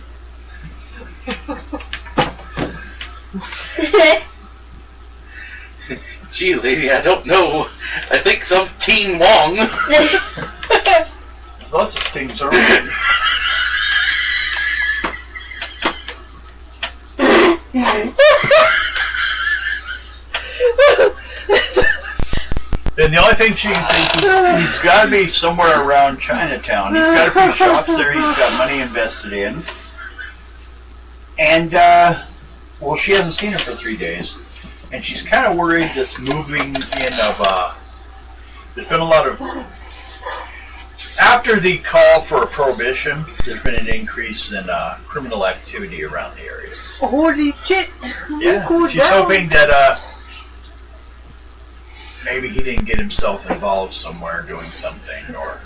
Gee, lady, I don't know. I think some Teen Wong. Lots of things are wrong. And the only thing she can think is he's got to be somewhere around Chinatown. He's got a few shops there he's got money invested in. And, well, she hasn't seen him for 3 days. And she's kind of worried this moving in of, there's been a lot of, after the call for a prohibition, there's been an increase in criminal activity around the area. Holy shit. Yeah, Cool she's down. hoping that maybe he didn't get himself involved somewhere doing something, or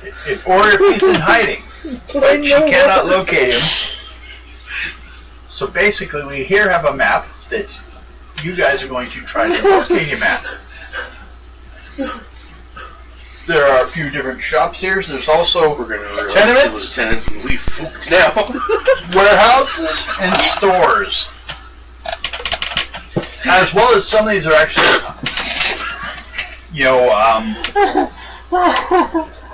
if he's in hiding, but she cannot locate him. So basically, we here have a map that you guys are going to try to locate him at. there are a few different shops here. There's also We're gonna tenements, Lieutenant, and we fooked now. warehouses, and stores. As well as some of these are actually,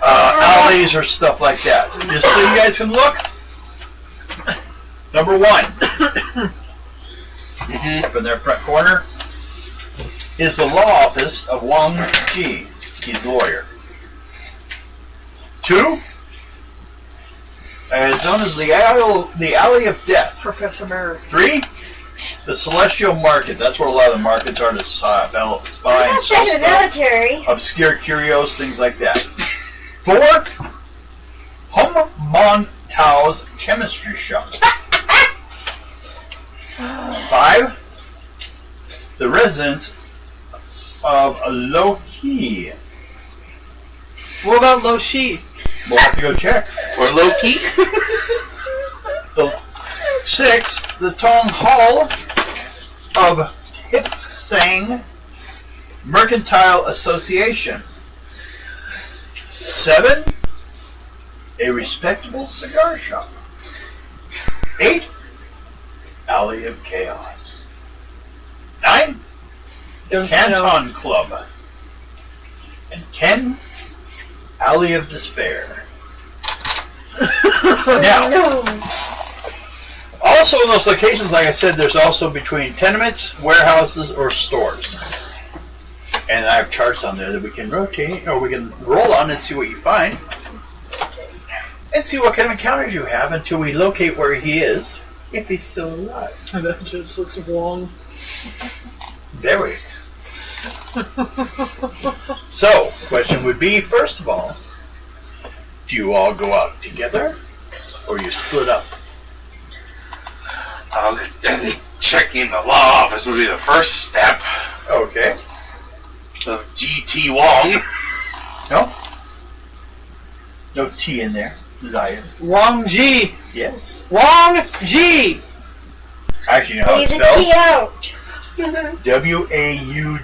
alleys or stuff like that. Just so you guys can look. Number one, up in their front corner, is the law office of Wang Ji. He's a lawyer. 2 is known as the Alley of Death. Professor Mary. 3, the Celestial Market. That's where a lot of the markets are to spy and sell That's stuff. the military. Obscure curios, things like that. 4, Hong Mon Tao's chemistry shop. 5, the residence of Lo He. What about Lo Shi? We'll have to go check. Or low-key. 6, the Tong Hall of Hip Sang Mercantile Association. 7, a respectable cigar shop. 8, Alley of Chaos. 9, the Canton Club. And 10, Alley of Despair. Now, No. also in those locations, like I said, there's also between tenements, warehouses, or stores. And I have charts on there that we can rotate, or we can roll on and see what you find. And see what kind of encounters you have until we locate where he is, if he's still alive. And that just looks wrong. There we go. So, question would be, first of all, do you all go out together, or you split up? I think checking the law office would be the first step Okay. of G.T. Wong. No? No T in there. Zion. Wang Ji. Yes. Wang Ji. Actually, you know how it's Leave the T spelled? out. W-A-U-G-H.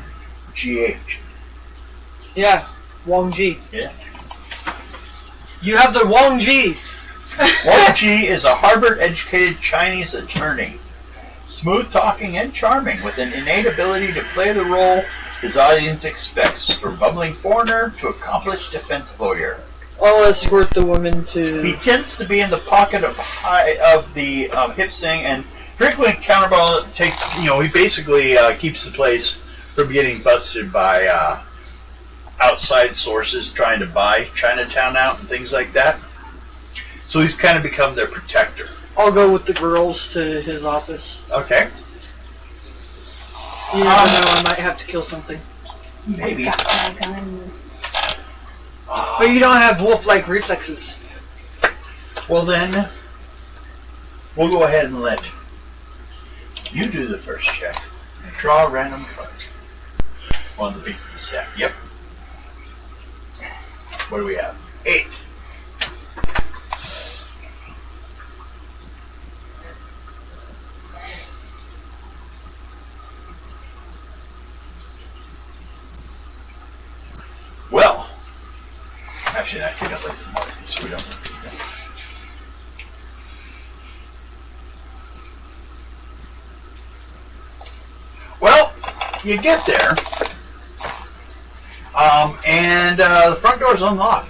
Yeah, Wang Ji. Yeah. You have the Wang Ji. Wang Ji is a Harvard-educated Chinese attorney. Smooth-talking and charming, with an innate ability to play the role his audience expects, from bumbling foreigner to accomplished defense lawyer. I'll escort the women He to... tends to be in the pocket of the hip sing and frequently counterball takes. He basically keeps the place from getting busted by outside sources trying to buy Chinatown out and things like that. So he's kind of become their protector. I'll go with the girls to his office. Okay. You never know, I might have to kill something. Maybe. Got my gun. But you don't have wolf-like reflexes. Well then, we'll go ahead and let you do the first check. Draw a random card. One of the big set. Yep. What do we have? 8. Well, actually, I think I'd like to mark this so we don't repeat that. Well, you get there, and the front door's unlocked.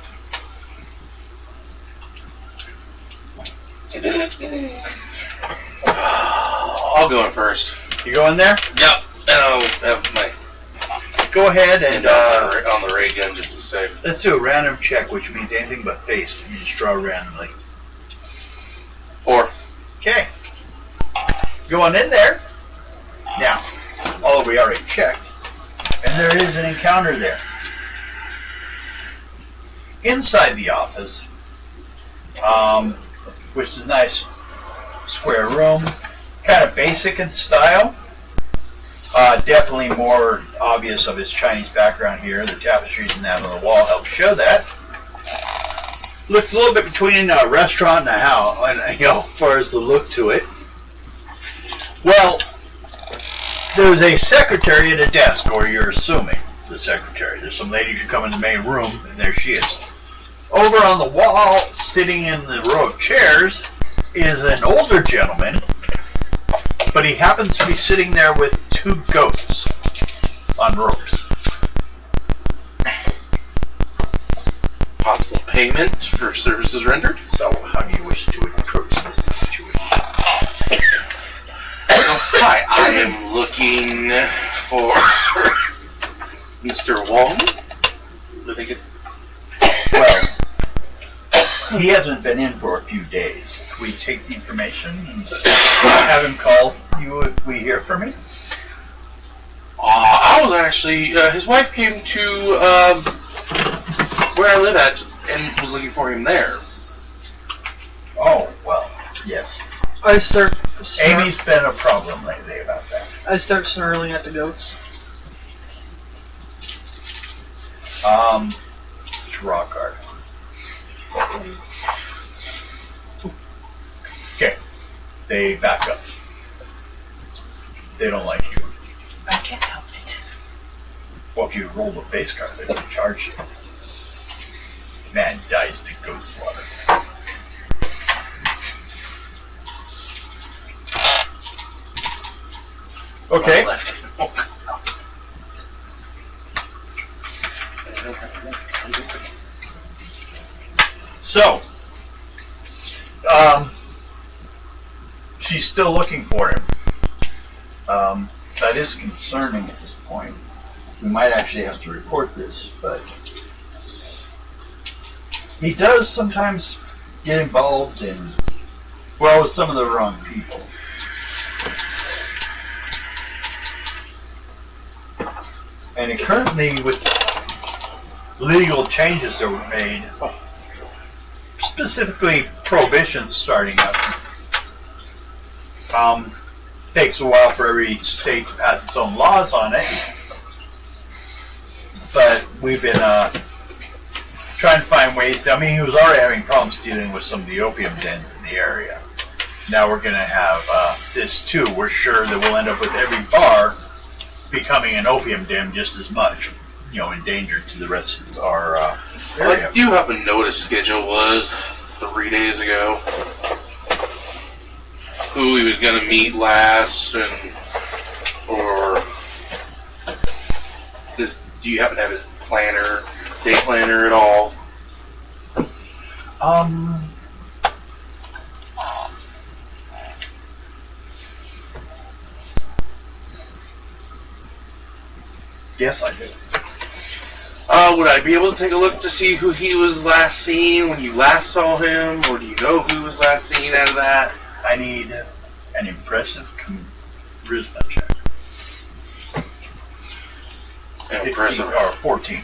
I'll go in first. You go in there, Yep. And I'll have my go ahead and on the ray gun just to be safe. let's do a random check, which means anything but face. You just draw randomly. 4. Okay. Going in there. Now, although we already checked, and there is an encounter there. Inside the office, which is a nice square room, kind of basic in style. Definitely more obvious of his Chinese background here. The tapestries and that on the wall help show that. Looks a little bit between a restaurant and a house, and as far as the look to it. Well, there's a secretary at a desk, or you're assuming. the secretary. There's some ladies who come in the main room, and there she is. Over on the wall, sitting in the row of chairs, is an older gentleman, but he happens to be sitting there with 2 goats on ropes. Possible payment for services rendered? So, how do you wish to approach this situation? Hi, I am looking for Mr. Wong. I think it's... Well, he hasn't been in for a few days. Can we take the information and have him call you if we hear from him? I was actually... his wife came to where I live at and was looking for him there. Oh, well, yes. I start. Amy's been a problem lately about that. I start snarling at the goats. Draw a card. Okay. They back up. They don't like you. I can't help it. Well, if you roll the base card, they don't charge you. Man dies to goat slaughter. Okay. So, she's still looking for him. That is concerning at this point. We might actually have to report this, but he does sometimes get involved in, well, with some of the wrong people. And currently, with legal changes that were made, specifically prohibitions starting up, takes a while for every state to pass its own laws on it. But we've been trying to find ways. I mean, he was already having problems dealing with some of the opium dens in the area. Now we're going to have this too. We're sure that we'll end up with every bar becoming an opium den just as much, endangered to the rest of our area. I do happen to know what his schedule was 3 days ago. Who he was going to meet last, or this? Do you happen to have his day planner at all? Yes, I do. Would I be able to take a look to see who he was last seen when you last saw him, or do you know who was last seen out of that? I need an impressive charisma check. Impressive. 15 or 14.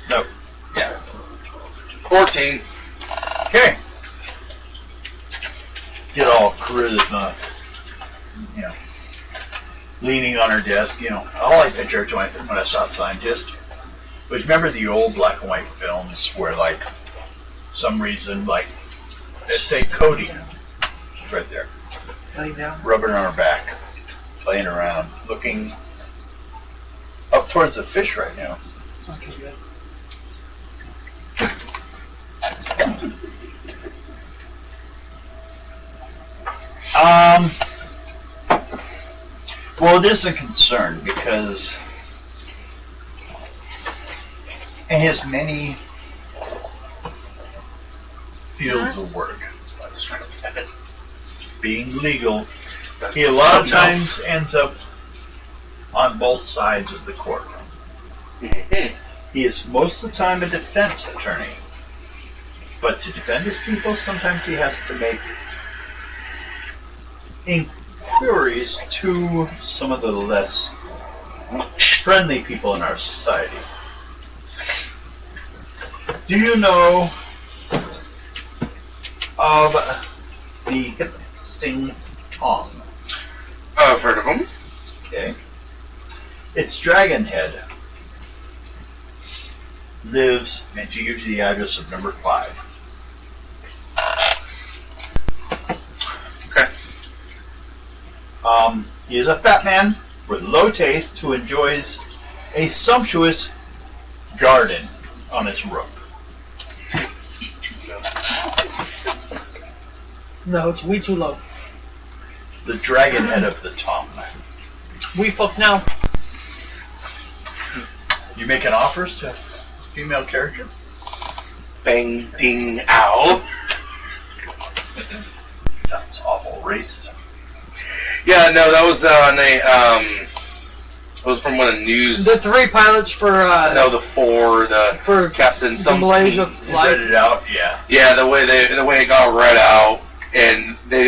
No. Yeah. 14. Okay. Get all charisma, leaning on her desk. All I picture when I saw Scientist was, remember the old black and white films where, some reason, let's say Cody, she's right there, Laying down. rubbing on her back, playing around, looking up towards the fish right now. Okay, good. Well, it is a concern because in his many fields of work, being legal, he a lot of times ends up on both sides of the courtroom. Mm-hmm. He is most of the time a defense attorney, but to defend his people, sometimes he has to make inquiries to some of the less friendly people in our society. Do you know of the hip sing tong? I've heard of him. Okay. It's Dragonhead. Lives, and she gives you the address of number 5. Okay. He is a fat man, with low taste who enjoys a sumptuous garden on his roof. No, it's way too low. The dragon head of the tongue. We fuck now. You making offers to female character? Bang, ding, ow. Sounds awful racist. Yeah, no, that was on a, it was from one of the news. The 3 pilots for No, the 4, the for Captain the some. Malaysia You read flight. it out, yeah. Yeah, the way it got read out, and they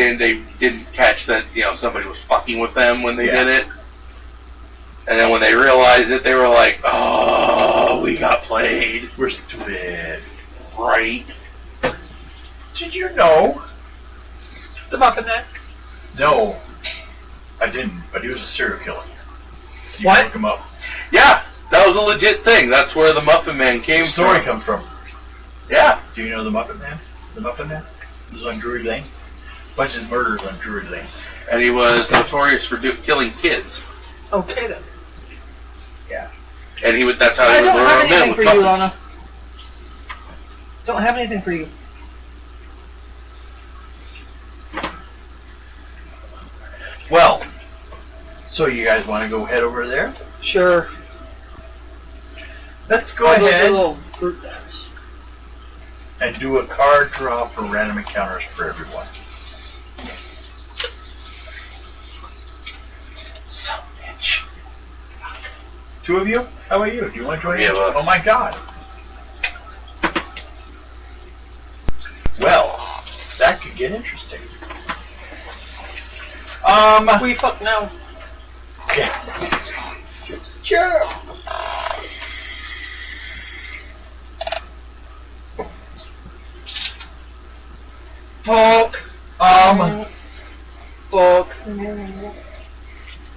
didn't catch that, you know, somebody was fucking with them when they Yeah. did it. And then when they realized it, they were like, "Oh, we got played." We're stupid. Right. Did you know? The Muppet Man. No, I didn't, but he was a serial killer. You What? can look him up. Yeah, that was a legit thing. That's where the Muffin Man came The story from. comes from. Yeah. Do you know the Muppet Man? The Muppet Man? It was on Drury Lane. Bunch of murders on Drury Lane. And he was notorious for killing kids. Okay then. And that's how I he was don't have luring them in anything with for you, puppets. Lana. Don't have anything for you. Well, so you guys want to go head over there? Sure. Let's go I'll do a ahead little group dance. and do a card draw for random encounters for everyone. Son of a bitch. 2 of you? How about you? Do you want to join 3 in? of us. Oh my god. Well, that could get interesting. We fuck now. Yeah. Sure. Fuck. Fuck.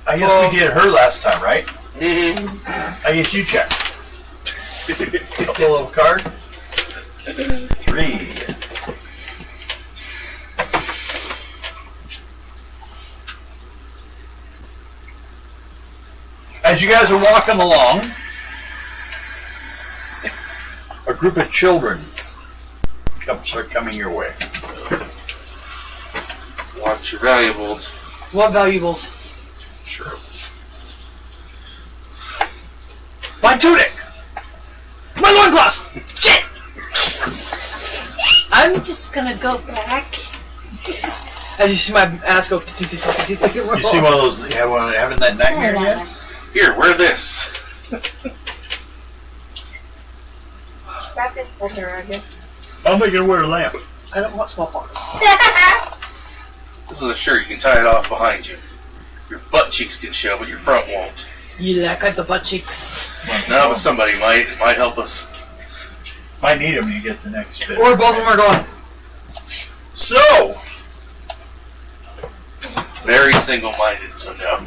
I guess we did her last time, right? Mm-hmm. I guess you check. Pull a card. 3. As you guys are walking along, a group of children start coming your way. Watch your valuables. What valuables? Sure. My tunic! My loincloths! Shit! I'm just gonna go back. As you see my ass go. You see one of those, having that nightmare yet? Here, wear this. Wrap this filter around you. I'm making wear a lamp. I don't want smallpox. This is a shirt. You can tie it off behind you. Your butt cheeks can show, but your front won't. You like the butt cheeks. No, but somebody might. It might help us. Might need them when you get the next bit. Or both of them are gone. So, Very single-minded, so no.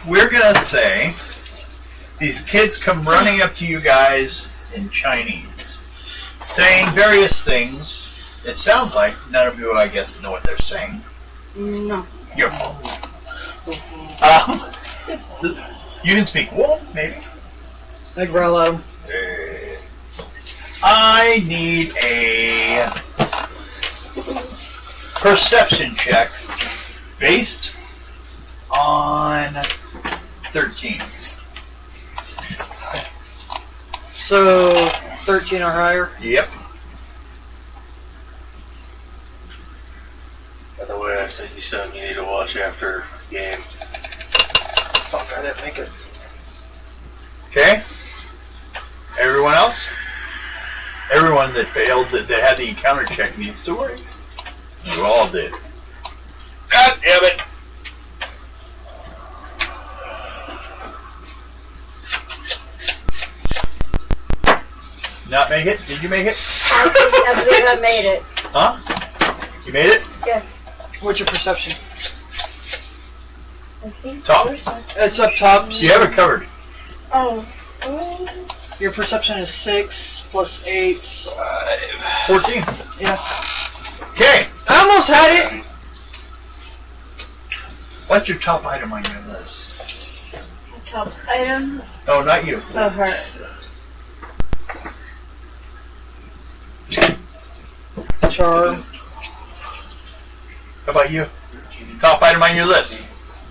we're gonna say these kids come running up to you guys in Chinese, saying various things. It sounds like none of you, I guess, know what they're saying. No. Your fault. You can speak wolf, maybe. I growl at him. I need a perception check based on 13. So 13 or higher. Yep. By the way, I sent you something you need to watch after the game. Fuck, I didn't make it. Okay. Everyone else? Everyone that failed, that had the encounter check needs to work. You all did. God damn it! Not make it? Did you make it? I believe I made it. Huh? You made it? Yes. What's your perception? I think Top. so. It's up top. You have it covered. Oh. Your perception is 6 plus 8. 14. Yeah. Okay. I almost had it. What's your top item on your list? Top item. No, not you. Oh, her. Char. How about you? Top item on your list?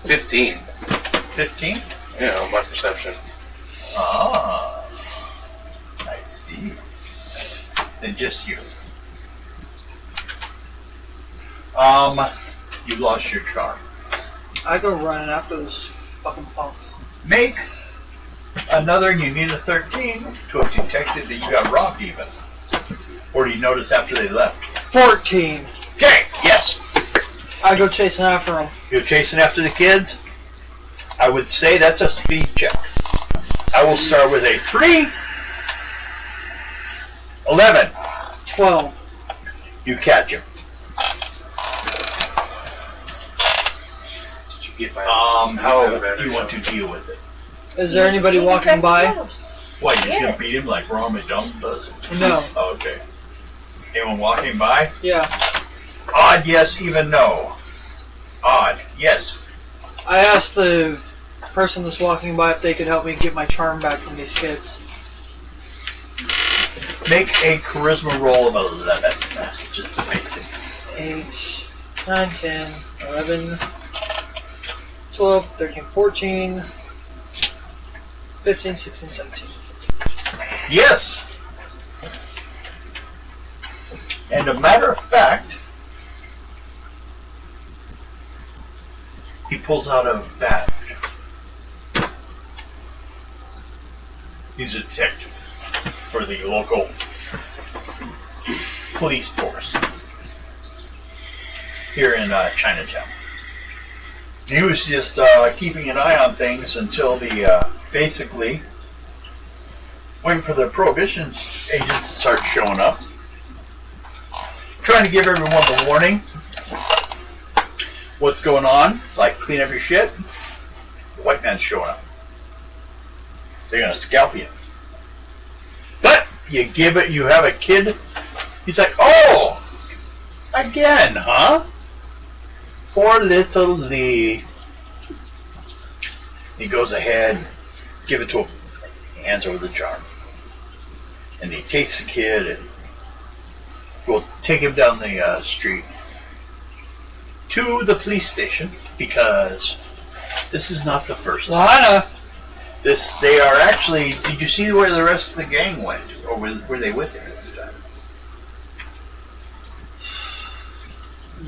15. 15? Yeah, my perception. Ah, I see. Then just you. You lost your charm. I go running after those fucking punks. Make another, and you need a 13 to have detected that you got robbed even. Or do you notice after they left? 14. Okay, yes. I go chasing after them. You're chasing after the kids? I would say that's a speed check. I will start with a 3. 11. 12. You catch him. How do you want to deal with it? Is there anybody walking by? What, you're just going to beat him like Rama Dumb does? No. Oh, okay. Anyone walking by? Yeah. Odd, yes, even no. Odd, yes. I asked the person that's walking by if they could help me get my charm back from these kids. Make a charisma roll of 11. Just the basic. 8, 9, 10, 11, 12, 13, 14, 15, 16, 17. Yes! And a matter of fact, he pulls out a badge. He's a detective for the local police force here in Chinatown. He was just keeping an eye on things until the basically waiting for the prohibition agents to start showing up, trying to give everyone the warning what's going on, like clean up your shit. The white man's showing up. They're gonna scalp you. But you give it, you have a kid. He's like, oh, again, huh? Poor little Lee. He goes ahead, give it to him, hands over the charm, and he takes the kid and will take him down the street to the police station, because this is not the first time. Lana! They are actually. Did you see where the rest of the gang went, or were they with him at the time?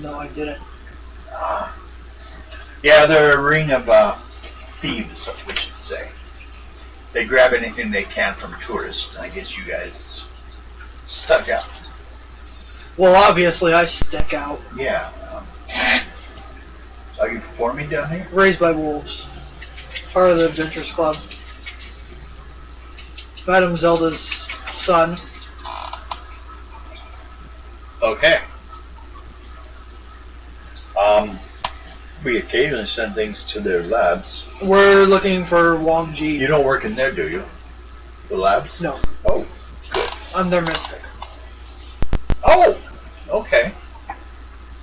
No, I didn't. Yeah, they're a ring of thieves, we should say. They grab anything they can from tourists, and I guess you guys stuck out. Well, obviously I stick out. Yeah. Are you performing down here? Raised by wolves. Part of the Adventures Club. Madame Zelda's son. Okay. We occasionally send things to their labs. We're looking for Wang Ji. You don't work in there, do you? The labs? No. Oh, good. I'm their mystic. Oh, okay.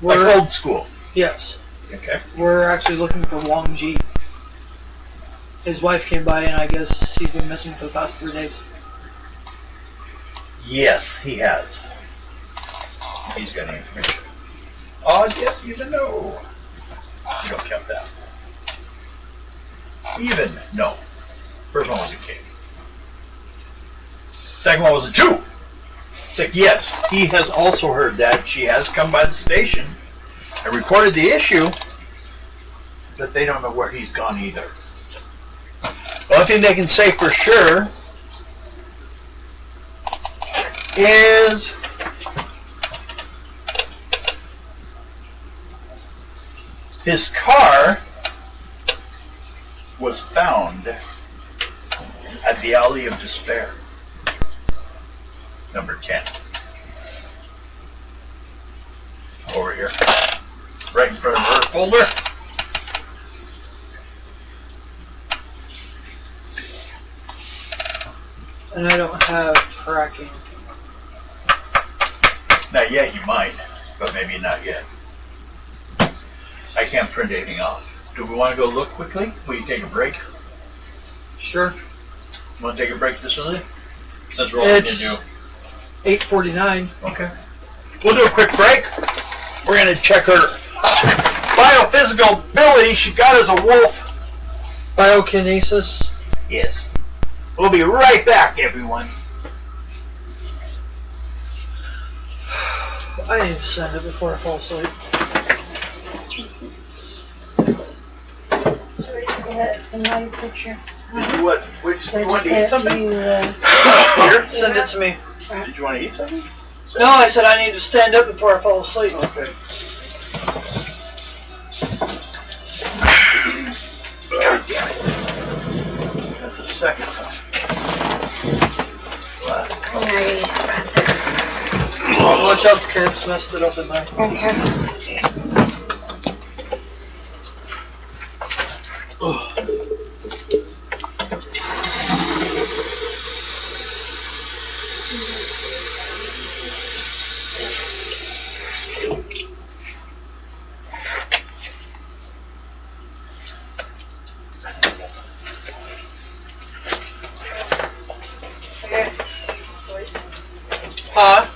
Like We're, old school. yes. Okay. We're actually looking for Wang Ji. His wife came by and I guess he's been missing for the past 3 days. Yes, he has. He's got information. Oh, yes, even no. You don't count that. Even no. First one was a king. Second one was a 2. It's like, yes, he has also heard that. She has come by the station and reported the issue, but they don't know where he's gone either. The only thing they can say for sure is his car was found at the Alley of Despair, number 10. Over here, right in front of her folder. And I don't have tracking. Not yet, you might, but maybe not yet. I can't print anything off. Do we want to go look quickly? Will you take a break? Sure. Want to take a break this early? Since we're all going to It's do. 8:49. Okay. We'll do a quick break. We're going to check her biophysical ability she got as a wolf. Biokinesis. Yes. We'll be right back, everyone. I need to send it before I fall asleep. So we just had a nice picture. What? Did So you want to just eat have something? you, Here? Send it to me. Did you want to eat something? No, I said I need to stand up before I fall asleep. Okay. God damn it. That's the second time. I'm not gonna use the bathroom. Watch out, the cat's messed it up in there. Okay. Huh?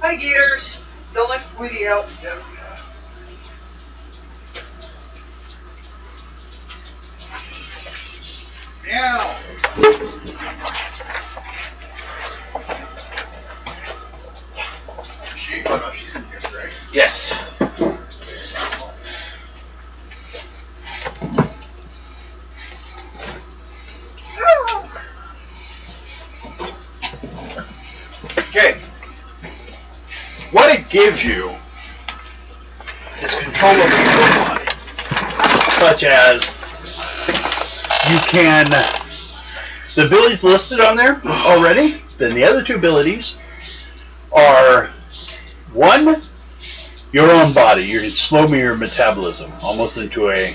Hi, Gators. Don't let Squeaky out. Meow. she? Oh no, she's in here, right? Yes. Okay. What it gives you is control over your body, such as you can. The abilities listed on there already. Then the other two abilities are one, your own body. You can slow your metabolism almost into a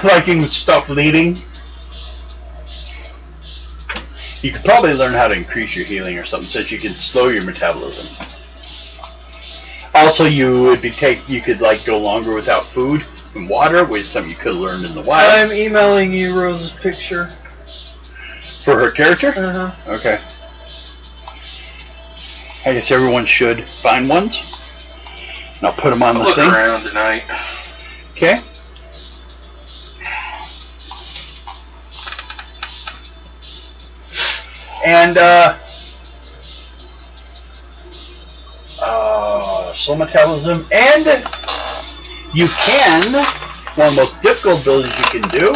like you can stop bleeding. You could probably learn how to increase your healing or something, so that you can slow your metabolism. Also, you could like go longer without food and water, which is something you could have learned in the wild. I'm emailing you Rose's picture. For her character? Uh-huh. Okay. I guess everyone should find ones. And I'll put them on I'll the look thing. around tonight. Okay. And slow metabolism, and you can, one of the most difficult abilities you can do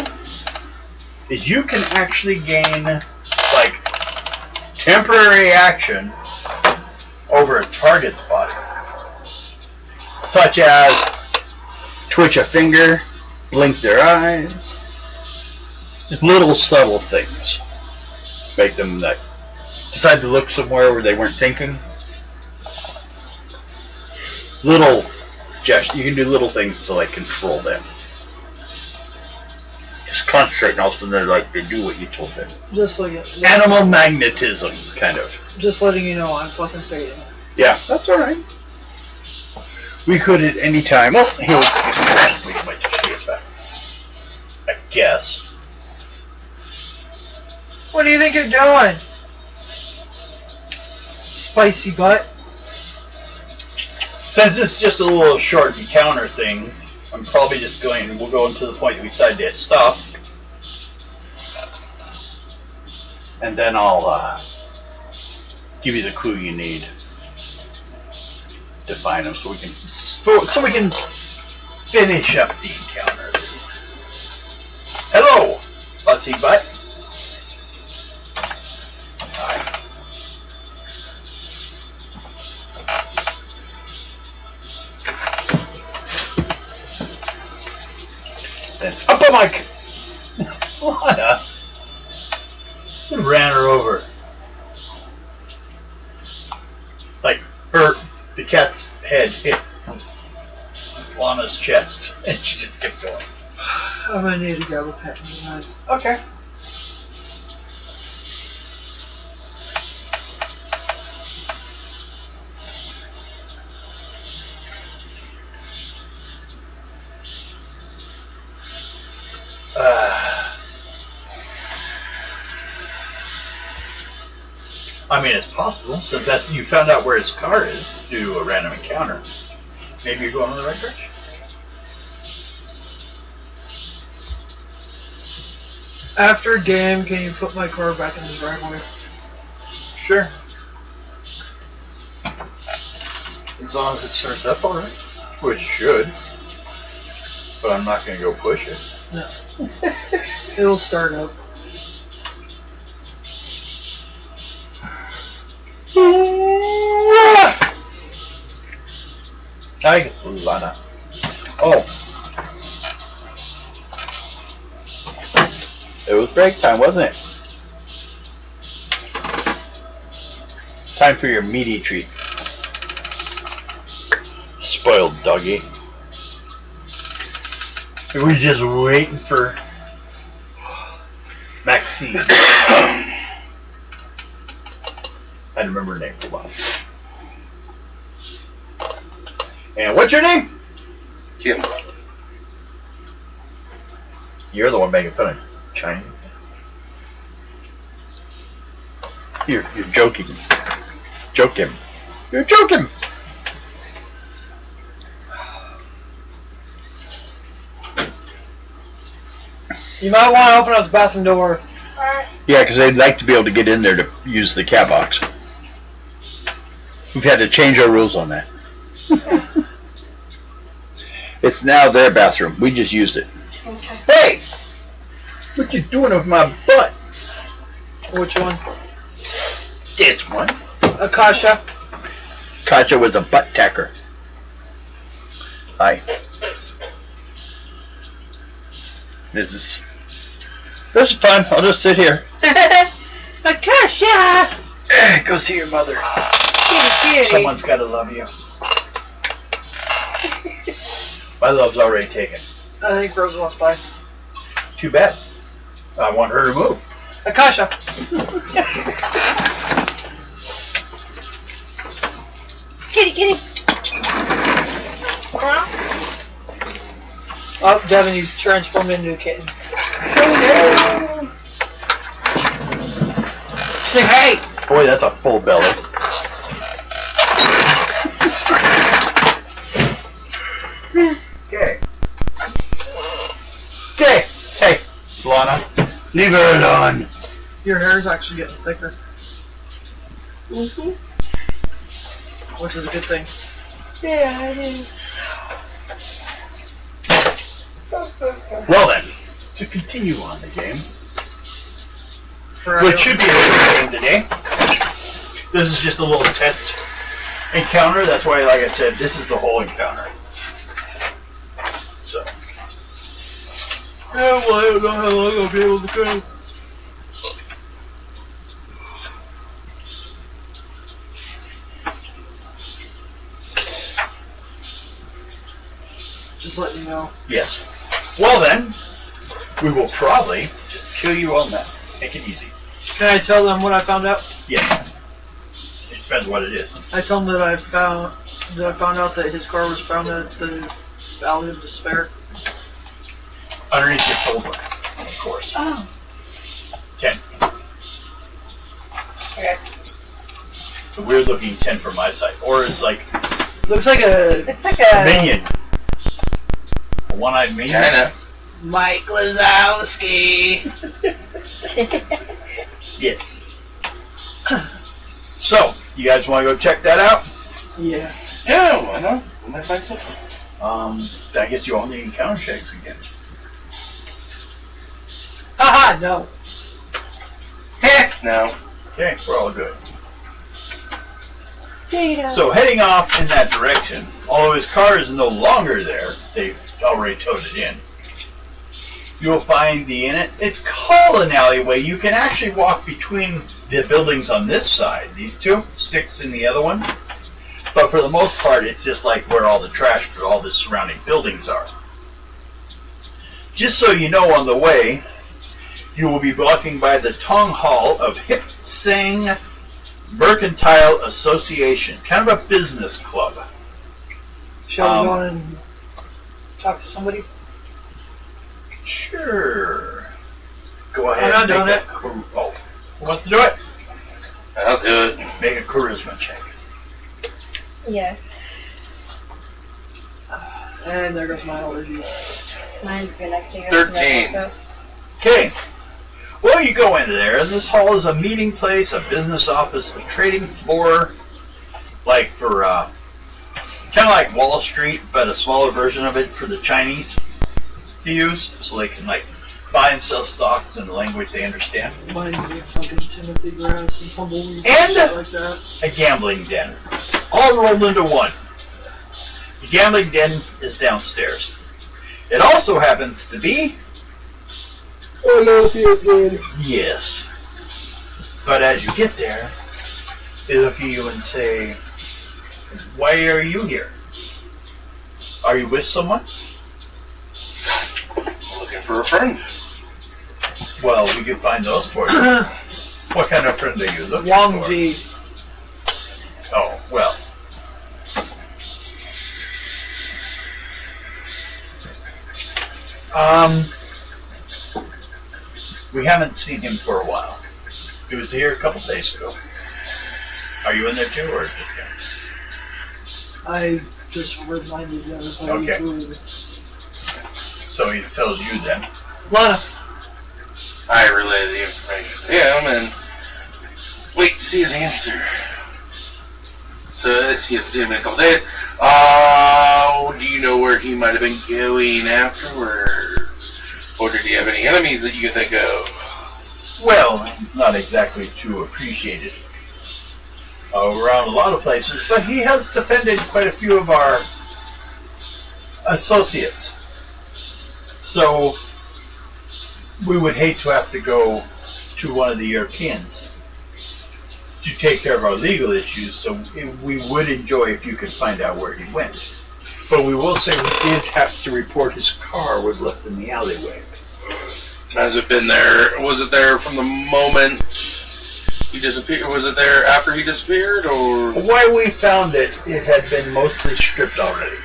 is you can actually gain like temporary action over a target's body, such as twitch a finger, blink their eyes, just little subtle things. Make them like decide to look somewhere where they weren't thinking. Little gestures. You can do little things to like control them. Just concentrate, and all of a sudden they do what you told them. Just like it. Animal magnetism, kind of. Just letting you know I'm fucking fading. Yeah, that's all right. We could at any time. Oh, here we might just get back. I guess. What do you think you're doing? Spicy butt. Since it's just a little short encounter thing, I'm probably just we'll go into the point we decide to stop. And then I'll give you the clue you need to find them so we can finish up the encounter. Hello, Butsy Butt. Hi. Then up a mic. Lana. Ran her over. Like the cat's head hit Lana's chest, and she just kept going. I'm gonna need to grab a pet in the night. Okay. I mean, it's possible, since you found out where his car is due to a random encounter. Maybe you're going in the right direction. After game, can you put my car back in the driveway? Sure. As long as it starts up alright. Which it should. But I'm not going to go push it. No. It'll start up. Hi, Lana. Oh. It was break time, wasn't it? Time for your meaty treat. Spoiled doggy. We're just waiting for Maxine. I had to remember her name for a while. And what's your name? Kim. You're the one making fun of Chinese. You're joking. Joke him. You're joking. You might want to open up the bathroom door. Yeah, because they'd like to be able to get in there to use the cat box. We've had to change our rules on that. It's now their bathroom. We just use it. Okay. Hey! What you doing with my butt? Which one? This one. Akasha. Katja was a butt tacker. Hi. This is fun. I'll just sit here. Akasha! Go see your mother. Kitty, kitty. Someone's got to love you. My love's already taken. I think Rose wants by. Too bad. I want her to move. Akasha. Kitty, kitty. Oh, Devin, you transformed into a kitten. Say hey! Boy, that's a full belly. Okay. Okay. Hey, Lana. Leave her alone. Your hair is actually getting thicker, Mm-hmm. which is a good thing. Yeah, it is. Well then, to continue on the game, For which should be a good game today. This is just a little test encounter. That's why, like I said, this is the whole encounter. So. Oh, well, I don't know how long I'll be able to go. Just let me know. Yes. Well then, we will probably just kill you on that. Make it easy. Can I tell them what I found out? Yes. It depends what it is. I told him that I found out that his car was found at the Valley of Despair. Underneath your folder, of course. Oh. 10. Okay. A weird looking 10 from my side. Or it's like Looks like a It's like a minion. A one-eyed minion. Kinda. Mike Lazowski. Yes. So, you guys want to go check that out? Yeah. Yeah, why not? We might find something. I guess you all need encounter checks again. Haha, no. Heck no. Okay, we're all good. data. So heading off in that direction, although his car is no longer there, they've already towed it in. You'll find the inn. It's called an alleyway. You can actually walk between the buildings on this side, these two, 6 in the other one. But for the most part, it's just like where all the trash for all the surrounding buildings are. Just so you know, on the way, you will be walking by the Tong Hall of Hip Sing Mercantile Association, kind of a business club. Shall we go in and talk to somebody? Sure. Go ahead. I'm not doing make it. Oh, who wants to do it? I'll do it. Make a charisma check. Yeah. And there goes my allergies. Mine's connecting. 13. Okay. Well, you go into there, and this hall is a meeting place, a business office, a trading floor, like for, kind of like Wall Street, but a smaller version of it for the Chinese to use, so they can, like, buy and sell stocks in the language they understand. Mine's the fucking Timothy Grass and tumbleweed And- shit like that. A gambling den. All rolled into one. The gambling den is downstairs. It also happens to be... Oh no, feel good. Yes. But as you get there, they look at you and say, "Why are you here? Are you with someone?" Looking for a friend. Well, we can find those for you. What kind of friend are you looking Wang for? Ji. Oh, well. We haven't seen him for a while. He was here a couple days ago. Are you in there too, or just him? I just reminded everybody Okay. who. So he tells you then. Lana. I relay the information to him and wait to see his answer. he hasn't seen him in a couple days. Do you know where he might have been going afterwards? Or did he have any enemies that you can think of? Well, he's not exactly too appreciated around a lot of places, but he has defended quite a few of our associates. So we would hate to have to go to one of the Europeans to take care of our legal issues, so we would enjoy if you could find out where he went. But we will say we did have to report his car was left in the alleyway. Has it been there? Was it there from the moment he disappeared? Was it there after he disappeared, or? Why we found it, it had been mostly stripped already.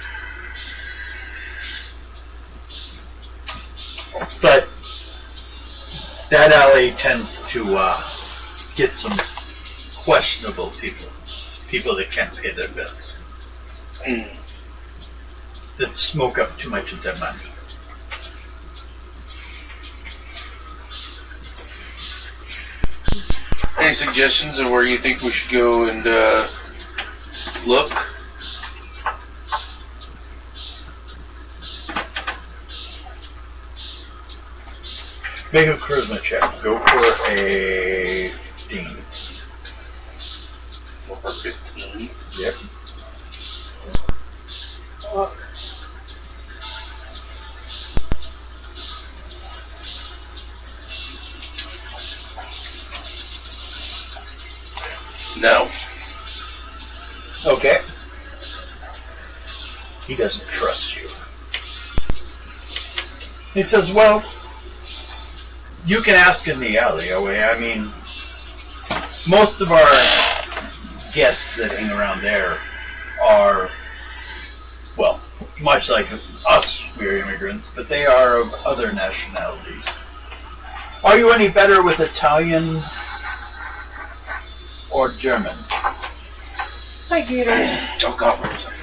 But that alley tends to get some questionable people that can't pay their bills, that smoke up too much of their money. Any suggestions of where you think we should go and look? Make a charisma check. Go for a 15. Go for 15. Yep. No. Okay. He doesn't trust you. He says, well, you can ask in the alleyway. I mean, most of our guests that hang around there are, well, much like us, we're immigrants, but they are of other nationalities. Are you any better with Italian or German? Hi, Gator. Oh God, where was I?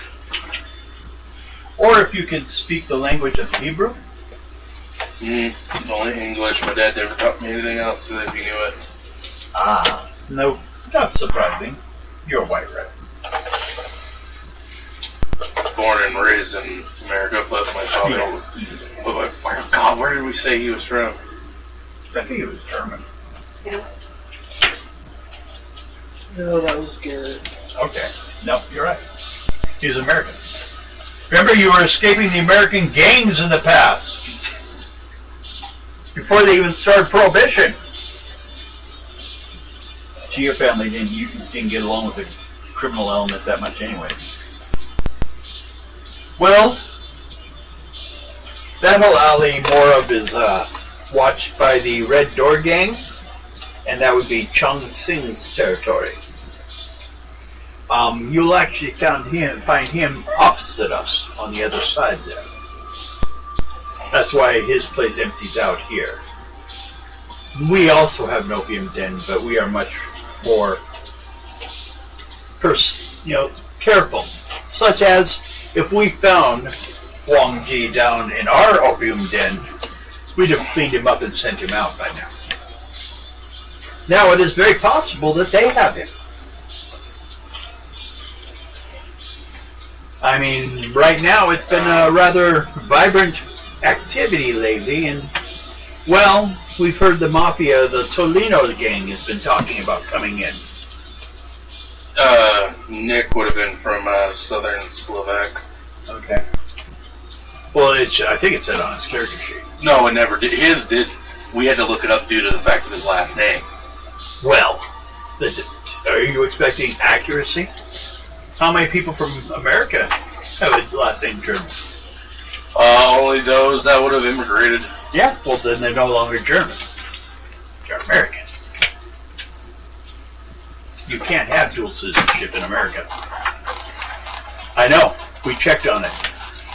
Or if you can speak the language of Hebrew? Only English. My dad never taught me anything else, so if you knew it. Ah, no, not surprising. You're white, right? Born and raised in America, but my father. Oh God, where did we say he was from? I think it was German. No, that was Garrett. Okay. No, you're right. He's American. Remember, you were escaping the American gangs in the past. Before they even started Prohibition. So your family didn't get along with the criminal element that much anyways. Well, that whole alley more of is watched by the Red Door Gang, and that would be Chung Sing's territory. You'll actually find him opposite us on the other side there. That's why his place empties out here. We also have an opium den, but we are much more, careful. Such as if we found Wang Ji down in our opium den, we'd have cleaned him up and sent him out by now. Now it is very possible that they have him. I mean, right now it's been a rather vibrant activity lately, and, well, we've heard the mafia, the Tolino gang, has been talking about coming in. Nick would have been from Southern Slovak. Okay. Well, I think it said on his character sheet. No, it never did. His didn't. We had to look it up due to the fact of his last name. Well, are you expecting accuracy? How many people from America have a last name German? Only those that would have immigrated. Yeah, well then they're no longer German. They're American. You can't have dual citizenship in America. I know. We checked on it.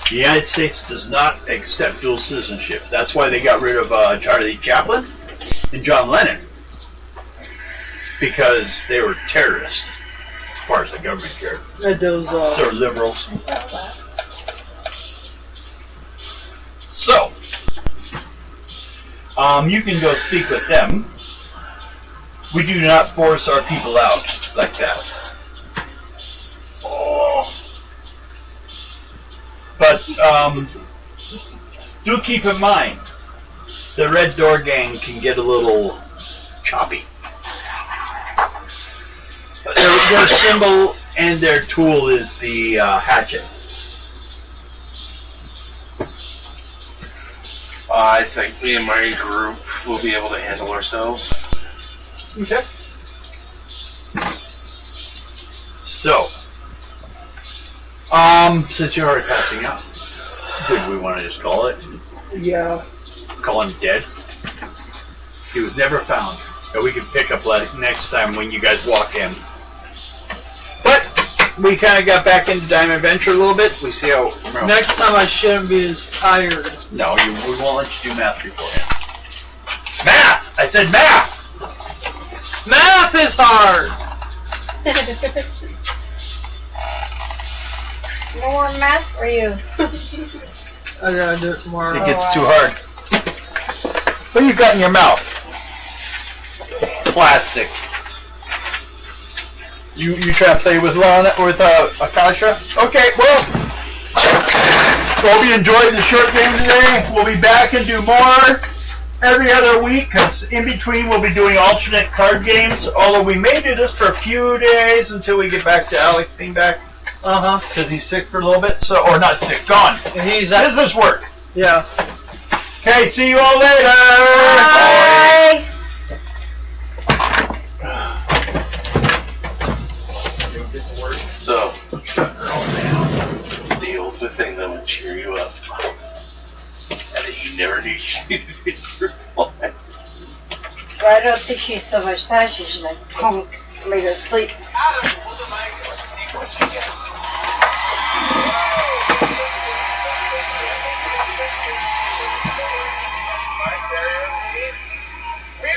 The United States does not accept dual citizenship. That's why they got rid of Charlie Chaplin and John Lennon. Because they were terrorists, as far as the government cared. Those, They're liberals. So, you can go speak with them. We do not force our people out like that. But do keep in mind, the Red Door Gang can get a little choppy. Their symbol and their tool is the hatchet. I think me and my group will be able to handle ourselves. Okay. So, since you're already passing out, did we want to just call it? Yeah. Call him dead? He was never found. And we can pick up next time when you guys walk in. But we kind of got back into Diamond Adventure a little bit. We see how. Next time I shouldn't be as tired. No, we won't let you do math beforehand. Math! I said math! Math is hard! More math for you. I gotta do it tomorrow. It gets too hard. What you got in your mouth? Plastic. You trying to play with Akasha? Okay, well, hope you enjoyed the short game today. We'll be back and do more every other week, because in between we'll be doing alternate card games, although we may do this for a few days until we get back to Alec being back. Because he's sick for a little bit, or not sick, gone. He's business work. Yeah. Okay, see you all later. Bye. So, the ultimate thing that would cheer you up, and that you never knew you needed your life. Well, I don't think she's so much sad. She's just like, punk, made her sleep. Adam, hold the mic. Let's see what you get.